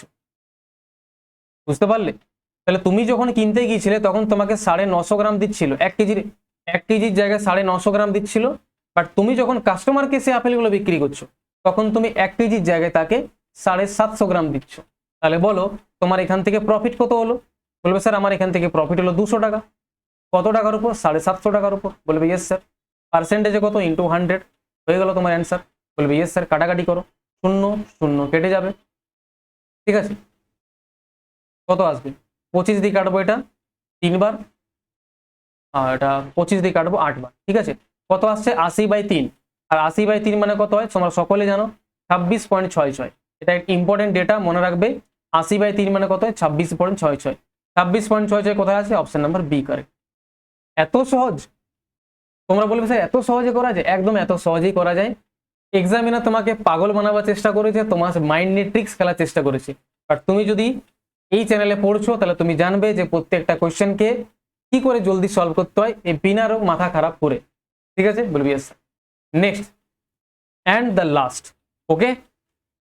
বুঝতে পারলে? তাহলে তুমি যখন কিনতে গিয়েছিলে তখন তোমাকে 950 গ্রাম দিচ্ছিল, 1 কেজির জায়গায় 950 গ্রাম দিচ্ছিল, বাট তুমি যখন কাস্টমারকে সে আপেলগুলো বিক্রি করছো তখন তুমি 1 কেজির জায়গায় তাকে 750 গ্রাম দিচ্ছ। তাহলে বলো তোমার এখান থেকে প্রফিট কত হলো? বলবে স্যার আমার এখান থেকে প্রফিট হলো 200 টাকা। কত টাকার উপর? 750 টাকার উপর। বলবে ইয়েস স্যার। পার্সেন্টেজে কত? ইন্টু 100 হয়ে গেল তোমার অ্যান্সার। বলবে ইয়েস স্যার। কাটাকাটি করো, 0 0 কেটে যাবে, ঠিক আছে। কত আসবে? 25 দিয়ে কাটবো এটা 3 বার, আর এটা 25 দিয়ে কাটবো 8 বার, ঠিক আছে। কত আসছে? 80/3। আর 80/3 মানে কত হয় তোমরা সকলে জানো? 26.66। এটা একটা ইম্পর্টেন্ট ডেটা, মনে রাখবে। 80/3 মানে কত হয়? 26.66। 26.66 কোথায় আছে? Option number B correct. এত সহজ? তোমরা বলবে স্যার এত সহজে করা যায়? একদম এত সহজেই করা যায়। এক্সামিনার তোমাকে পাগল বানাবার চেষ্টা করেছে, তোমার মাইন্ড নিয়ে ট্রিক্স খেলার চেষ্টা করেছে, বাট তুমি যদি এই চ্যানেলে পড়ছো তাহলে তুমি জানবে যে প্রত্যেকটা কোশ্চেনকে কি করে জলদি সলভ করতে হয়, এই বিনারও মাথা খারাপ করে, ঠিক আছে। বলবি yes. Next and the last, okay,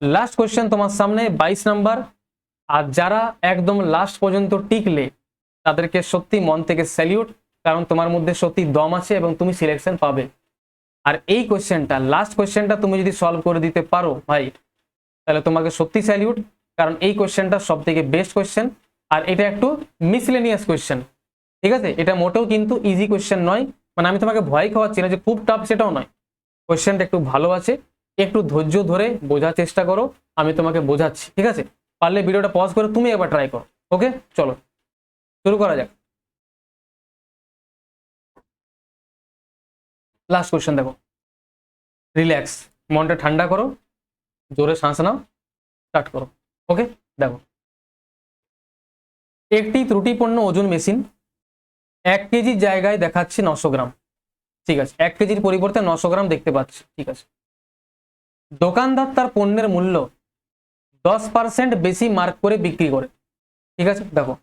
last question তোমার সামনে 22 নাম্বার। আর যারা একদম লাস্ট পর্যন্ত টিকলে তাদেরকে সত্যি মন থেকে স্যালিউট, কারণ তোমার মধ্যে সত্যি দম আছে এবং তুমি সিলেকশন পাবে। আর এই কোশ্চেনটা, লাস্ট কোশ্চেনটা তুমি যদি সলভ করে দিতে পারো ভাই, তাহলে তোমাকে সত্যি স্যালিউট, কারণ এই কোশ্চেনটা সব থেকে বেস্ট কোশ্চেন। আর এটা একটু মিসলেনিয়াস কোশ্চেন, ঠিক আছে। এটা মোটেও কিন্তু ইজি কোশ্চেন নয়, মানে আমি তোমাকে ভয় খাওয়াচ্ছি না যে খুব টাফ, সেটাও নয়। কোশ্চেনটা একটু ভালো আছে, একটু ধৈর্য ধরে বোঝার চেষ্টা করো, আমি তোমাকে বোঝাচ্ছি, ঠিক আছে। পারলে ভিডিওটা পজ করে তুমি একবার ট্রাই করো, ওকে। চলো শুরু করা যাক। লাস্ট কোশ্চেন দেখো, রিল্যাক্স, মনটা ঠান্ডা করো, জোরে শ্বাস নাও, স্টার্ট করো, ওকে। দেখো, একটি ত্রুটিপূর্ণ ওজন মেশিন 1 কেজির জায়গায় দেখাচ্ছে 900 গ্রাম, ঠিক আছে। 1 কেজির পরিবর্তে 900 গ্রাম দেখতে পাচ্ছি, ঠিক আছে। দোকানদার তার পণ্যের মূল্য 10% বেশি মার্ক করে বিক্রি করে, ঠিক আছে। দেখো,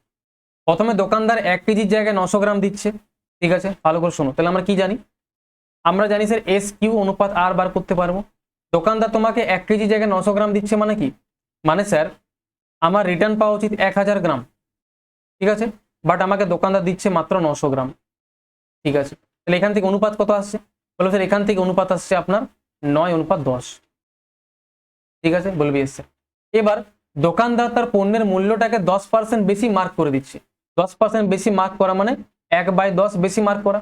প্রথমে দোকানদার 1 কেজির জায়গায় 900 গ্রাম দিচ্ছে, ঠিক আছে। ভালো করে শোনো, তাহলে আমরা কি জানি? আমরা জানি স্যার এস কিউ অনুপাত আর বার করতে পারবো। দোকানদার তোমাকে 1 কেজির জায়গায় 900 গ্রাম দিচ্ছে মানে কি? মানে স্যার আমার রিটার্ন পাওয়া উচিত 1000 গ্রাম, ঠিক আছে, বাট আমাকে দোকানদার দিচ্ছে মাত্র 900 গ্রাম, ঠিক আছে। তাহলে এখান থেকে অনুপাত কত আসছে? বলো স্যার এখান থেকে অনুপাত আসছে আপনার 9:10, ঠিক আছে। বলবি এস স্যার। এবার দোকানদার তার পণ্যের মূল্যটাকে 10% বেশি মার্ক করে দিচ্ছে। 10% বেশি মার্ক করা মানে 1/10 বেশি মার্ক করা,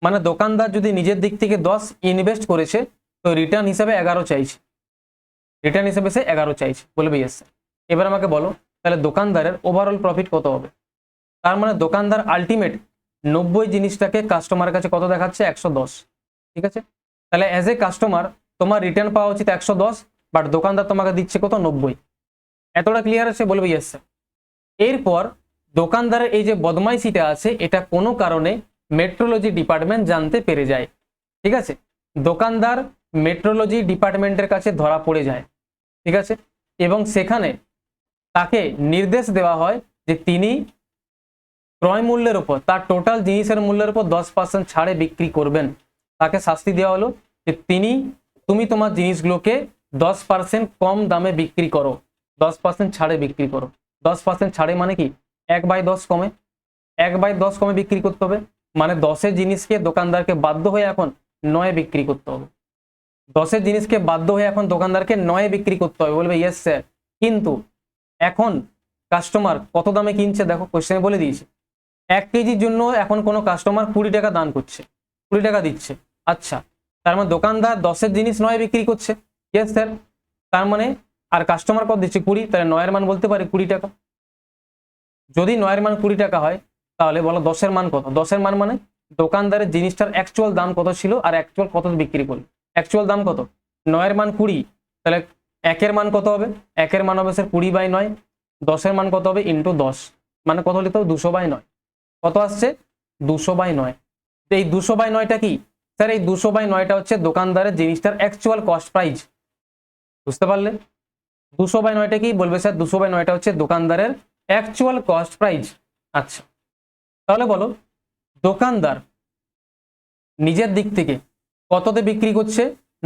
মানে দোকানদার যদি নিজের দিক থেকে 10 ইনভেস্ট করেছে তো রিটার্ন হিসাবে 11 চাইছে, রিটার্ন হিসেবে সে 11 চাইছে। বলবে ইয়েস স্যার। এবার আমাকে বলো তাহলে দোকানদারের ওভারঅল প্রফিট কত হবে? তার মানে দোকানদার আলটিমেট 90 জিনিসটাকে কাস্টমারের কাছে কত দেখাচ্ছে? 110, ঠিক আছে। তাহলে অ্যাজ এ কাস্টমার তোমার রিটার্ন পাওয়া উচিত 110, বাট দোকানদার তোমাকে দিচ্ছে কত? 90। এতটা ক্লিয়ার আছে? বলবে ইয়েস স্যার। এরপর দোকানদারের এই যে বদমাইশিটা আছে এটা কোনো কারণে মেট্রোলজি ডিপার্টমেন্ট জানতে পেরে যায়, ঠিক আছে। দোকানদার মেট্রোলজি ডিপার্টমেন্টের কাছে ধরা পড়ে যায়, ঠিক আছে, এবং সেখানে তাকে নির্দেশ দেওয়া হয় যে তিনি ক্রয় মূল্যের উপর, তার টোটাল জিনিসের মূল্যের উপর 10% ছাড়ে বিক্রি করবেন। তাকে শাস্তি দেওয়া হলো যে তুমি তোমার জিনিসগুলোকে 10% কম দামে বিক্রি করো, 10% ছাড়ে বিক্রি করো। 10% ছাড়ে মানে কি? 1/10 কমে, 1/10 কমে বিক্রি করতে হবে, মানে 10-এর জিনিসকে দোকানদারকে বাধ্য হয়ে এখন 9-এ বিক্রি করতে হবে। 10-এর জিনিসকে বাধ্য হয়ে এখন দোকানদারকে 9-এ বিক্রি করতে হবে। বলবে ইয়েস স্যার। কিন্তু এখন কাস্টমার কত দামে কিনছে? দেখো কোশ্চেনে বলে দিয়েছে 1 কেজির জন্য এখন কোনো কাস্টমার 20 টাকা দান করছে, 20 টাকা দিচ্ছে। আচ্ছা, তার মানে দোকানদার 10-এর জিনিস 9-এ বিক্রি করছে, ইয়েস স্যার। তার মানে আর কাস্টমার কত দিচ্ছে? 20, তাহলে 9-এর মান বলতে পারে 20 টাকা। যদি 9-এর মান 20 টাকা হয় তাহলে বলো 10-এর মান কত? 10-এর মান মানে দোকানদারের জিনিসটার অ্যাকচুয়াল দাম কত ছিল আর অ্যাকচুয়াল কত বিক্রি করলো। অ্যাকচুয়াল দাম কত? 9-এর মান 20, তাহলে 1-এর মান কত হবে? 1-এর মান হবে স্যার 20/9। 10-এর মান কত হবে? ইন্টু 10, মানে কত লিখতে হবে? 200/9। কত আসছে? 200/9। এই 200/9টা কি স্যার? এই 200/9টা হচ্ছে দোকানদারের জিনিসটার অ্যাকচুয়াল কস্ট প্রাইস। বুঝতে পারলে? 200/9টা কি বলবে স্যার? 200/9টা হচ্ছে দোকানদারের অ্যাকচুয়াল কস্ট প্রাইস। আচ্ছা, তাহলে বলো দোকানদার নিজের দিক থেকে কততে বিক্রি করছে?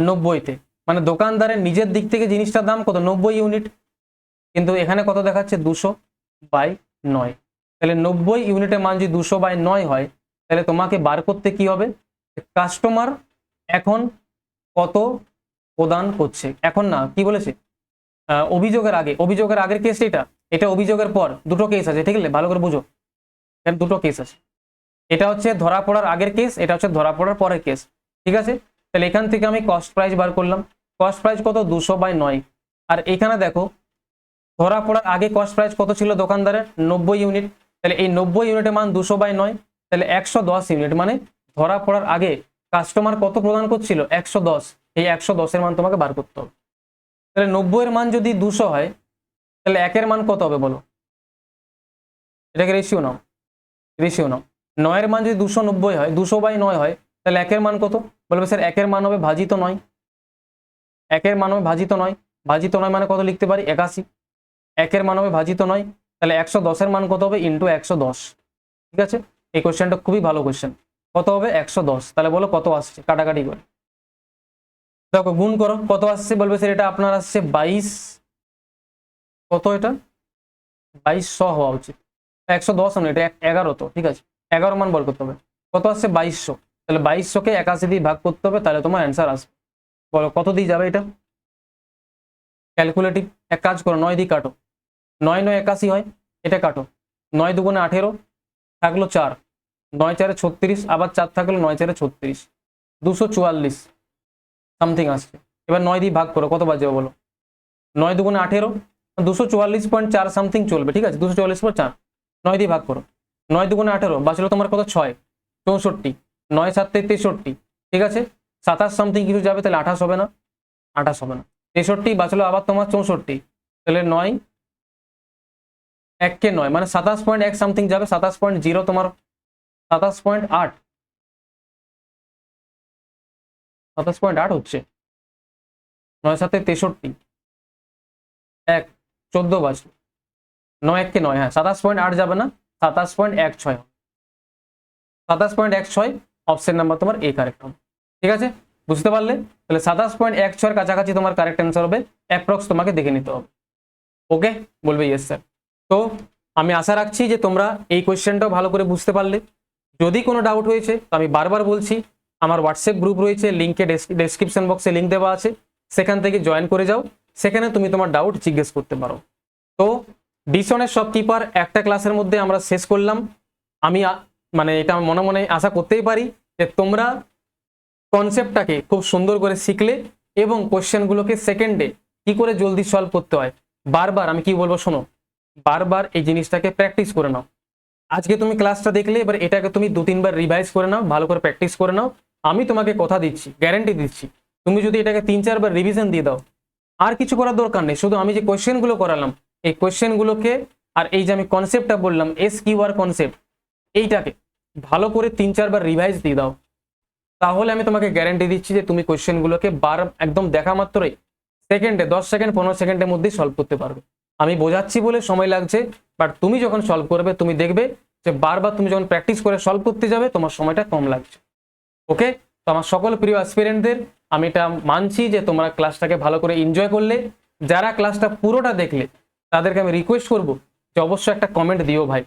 90-তে। মানে দোকানদারের নিজের দিক থেকে জিনিসটার দাম কত? 90 ইউনিট। কিন্তু এখানে কত দেখাচ্ছে? 200/9। তাহলে 90 ইউনিটের মান যদি 200/9 হয়, তাহলে তোমাকে বার করতে কি হবে? কাস্টমার এখন কত প্রদান করছে। এখন না, কি বলেছে? অভিযোগের আগে। অভিযোগের আগের কেস এটা, এটা অভিযোগের পর। দুটো কেস আছে, ঠিক আছে? ভালো করে বুঝো, এখানে দুটো কেস আছে। এটা হচ্ছে ধরা পড়ার আগের কেস, এটা হচ্ছে ধরা পড়ার পরের কেস, ঠিক আছে? তাহলে এখান থেকে আমি কস্ট প্রাইস বার করলাম। কস্ট প্রাইস কত? 200/9। আর এখানে দেখো ধরা পড়ার আগে কস্ট প্রাইস কত ছিল দোকানদারের? 90 ইউনিট। তাহলে এই 90 ইউনিটের মান 200/9, তাহলে 110 ইউনিট। মানে ধরা পড়ার আগে কাস্টমার কত প্রদান করছিল? 110। এই 110-এর মান তোমাকে বার করতে হবে। তাহলে 90-এর মান যদি 200 হয়, তাহলে 1-এর মান কত হবে বলো? এটাকে রেশিও নাও, রেশিও নাও। 9-এর মান যদি 290 হয়, 200/9 হয়, তাহলে 1-এর মান কত? বলবে স্যার 1-এর মান হবে ভাজিত 9। 1-এর মান হবে ভাজিত 9। ভাজিত 9 মানে কত লিখতে পারি? 81। 1-এর মান হবে ভাজিত 9, তাহলে 110-এর মান কত হবে? ইন্টু 110। ঠিক আছে? এই কোশ্চেনটা খুবই ভালো কোশ্চেন। কত হবে? 110। তাহলে বলো কত আসছে? কাটাকাটি করে দেখো, গুণ করো, কত আসছে? বলবে স্যার এটা আপনার আসছে 22। কত এটা? 2200 হওয়া উচিত। 110 না, এটা 11 তো, ঠিক আছে? 11 মান বল করতে হবে। কত আসছে? 2200। তাহলে 2200-কে 81 দিয়ে ভাগ করতে হবে, তাহলে তোমার অ্যান্সার আসবে। বলো কত দিয়ে যাবে এটা? ক্যালকুলেটিভ, এক কাজ করো, 9 দিয়ে কাটো। 9 9 81 হয়, এটা কাটো। 9 দুগুণে 18, থাকলো 4। 9 4 36, আবার 4 থাকলো, 9 4 36, 244 সামথিং আসছে। এবার 9 দিয়ে ভাগ করো, কত বাজবে বলো? 9 দুগুণে 18, 244.4 সামথিং চলবে, ঠিক আছে? 244/4। 9 দিয়ে ভাগ করো। 9 দুগুণে 18, বাঁচলো তোমার কত? 6 64। 9 7 63, ঠিক আছে? 27 সামথিং কিছু যাবে, তাহলে 28 হবে না? 28 হবে না। 63 বাঁচলো আবার তোমার 64, তাহলে 9 1 কে 9 মানে 27.1 সামথিং যাবে। 27.0 তোমার 27.8, 27.8 হচ্ছে। 9 7 63, 1 14 বাঁচলো। 9 1 কে 9, হ্যাঁ 27.8 যাবে না, 27.16। 27.16 অপশন নাম্বার তোমার এ কারেক্ট হবে, ঠিক আছে? বুঝতে পারলে? তাহলে 27.16 কাছাকাছি তোমার কারেক্ট অ্যান্সার হবে। অ্যাপ্রক্স তোমাকে দেখে নিতে হবে। ওকে, বলবে ইয়েস স্যার। তো আমি আশা রাখছি যে তোমরা এই কোয়েশ্চেনটাও ভালো করে বুঝতে পারলে। যদি কোনো ডাউট হয়েছে তো আমি বারবার বলছি, আমার হোয়াটসঅ্যাপ গ্রুপ রয়েছে, লিঙ্কে ডেসক্রিপশন বক্সে লিঙ্ক দেওয়া আছে, সেখান থেকে জয়েন করে যাও। সেখানে তুমি তোমার ডাউট জিজ্ঞেস করতে পারো। তো ডিসনের শপকিপার একটা ক্লাসের মধ্যে আমরা শেষ করলাম। আমি মানে এটা মনে মনে আশা করতেই পারি যে তোমরা কনসেপ্টটাকে খুব সুন্দর করে শিখলে এবং কোশ্চেনগুলোকে সেকেন্ডে কি করে জলদি সলভ করতে হয় বারবার, আমি কি বলবো শোনো, বারবার এই জিনিসটাকে প্র্যাকটিস করে নাও। আজকে তুমি ক্লাসটা দেখলে, এবার এটাকে তুমি 2-3 বার রিভাইজ করে নাও, ভালো করে প্র্যাকটিস করে নাও। আমি তোমাকে কথা দিচ্ছি, গ্যারান্টি দিচ্ছি, তুমি যদি এটাকে 3-4 বার রিভিশন দিয়ে দাও, আর কিছু করার দরকার নেই। শুধু আমি যে কোয়েশ্চেনগুলো করালাম, এই কোয়েশ্চেনগুলোকে আর এই যে আমি কনসেপ্টটা বললাম SQR কনসেপ্ট, এইটাকে ভালো করে 3-4 বার রিভাইজ দিয়ে দাও, তাহলে আমি তোমাকে গ্যারান্টি দিচ্ছি যে তুমি কোয়েশ্চেনগুলোকে একদম দেখা মাত্রই সেকেন্ডে 10 সেকেন্ড 15 সেকেন্ডের মধ্যেই সলভ করতে পারবে। আমি বোঝাচ্ছি বলে সময় লাগছে, বাট তুমি যখন সলভ করবে তুমি দেখবে যে বারবার তুমি যখন প্র্যাকটিস করে সলভ করতে যাবে তোমার সময়টা কম লাগছে। ওকে, তো আমার সকল প্রিয় অ্যাসপিরেন্টদের আমি এটা মানছি যে তোমরা ক্লাসটাকে ভালো করে এনজয় করলে। যারা ক্লাসটা পুরোটা দেখলে তাদেরকে আমি রিকোয়েস্ট করব যে অবশ্যই একটা কমেন্ট দিও ভাই।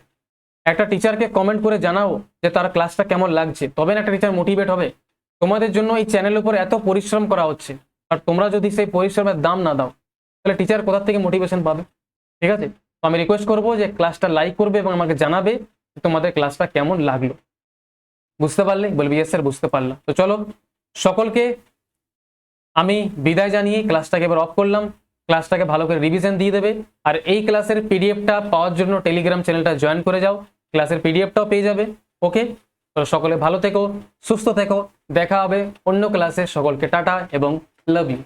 একটা টিচারকে কমেন্ট করে জানাও যে তার ক্লাসটা কেমন লাগছে, তবে না একটা টিচার মোটিভেট হবে। তোমাদের জন্য এই চ্যানেলের উপর এত পরিশ্রম করা হচ্ছে, আর তোমরা যদি সেই পরিশ্রমের দাম না দাও তাহলে টিচার কোথা থেকে মোটিভেশন পাবে? ঠিক আছে, তো আমি রিকোয়েস্ট করবো যে ক্লাসটা লাইক করবে এবং আমাকে জানাবে যে তোমাদের ক্লাসটা কেমন লাগলো। বুঝতে পারলে? বলবি ইয়েস স্যার বুঝতে পারলাম। তো চলো, সকলকে আমি বিদায় জানিয়ে ক্লাসটাকে এবার অফ করলাম। ক্লাসটাকে ভালো করে রিভিশন দিয়ে দেবে, আর এই ক্লাসের পিডিএফটা পাওয়ার জন্য টেলিগ্রাম চ্যানেলটা জয়েন করে যাও। ক্লাসের পিডিএফটাও পেয়ে যাবে। ওকে, তো সকলে ভালো থেকো, সুস্থ থেকো, দেখা হবে অন্য ক্লাসে। সকলকে টাটা এবং লাভ ইউ।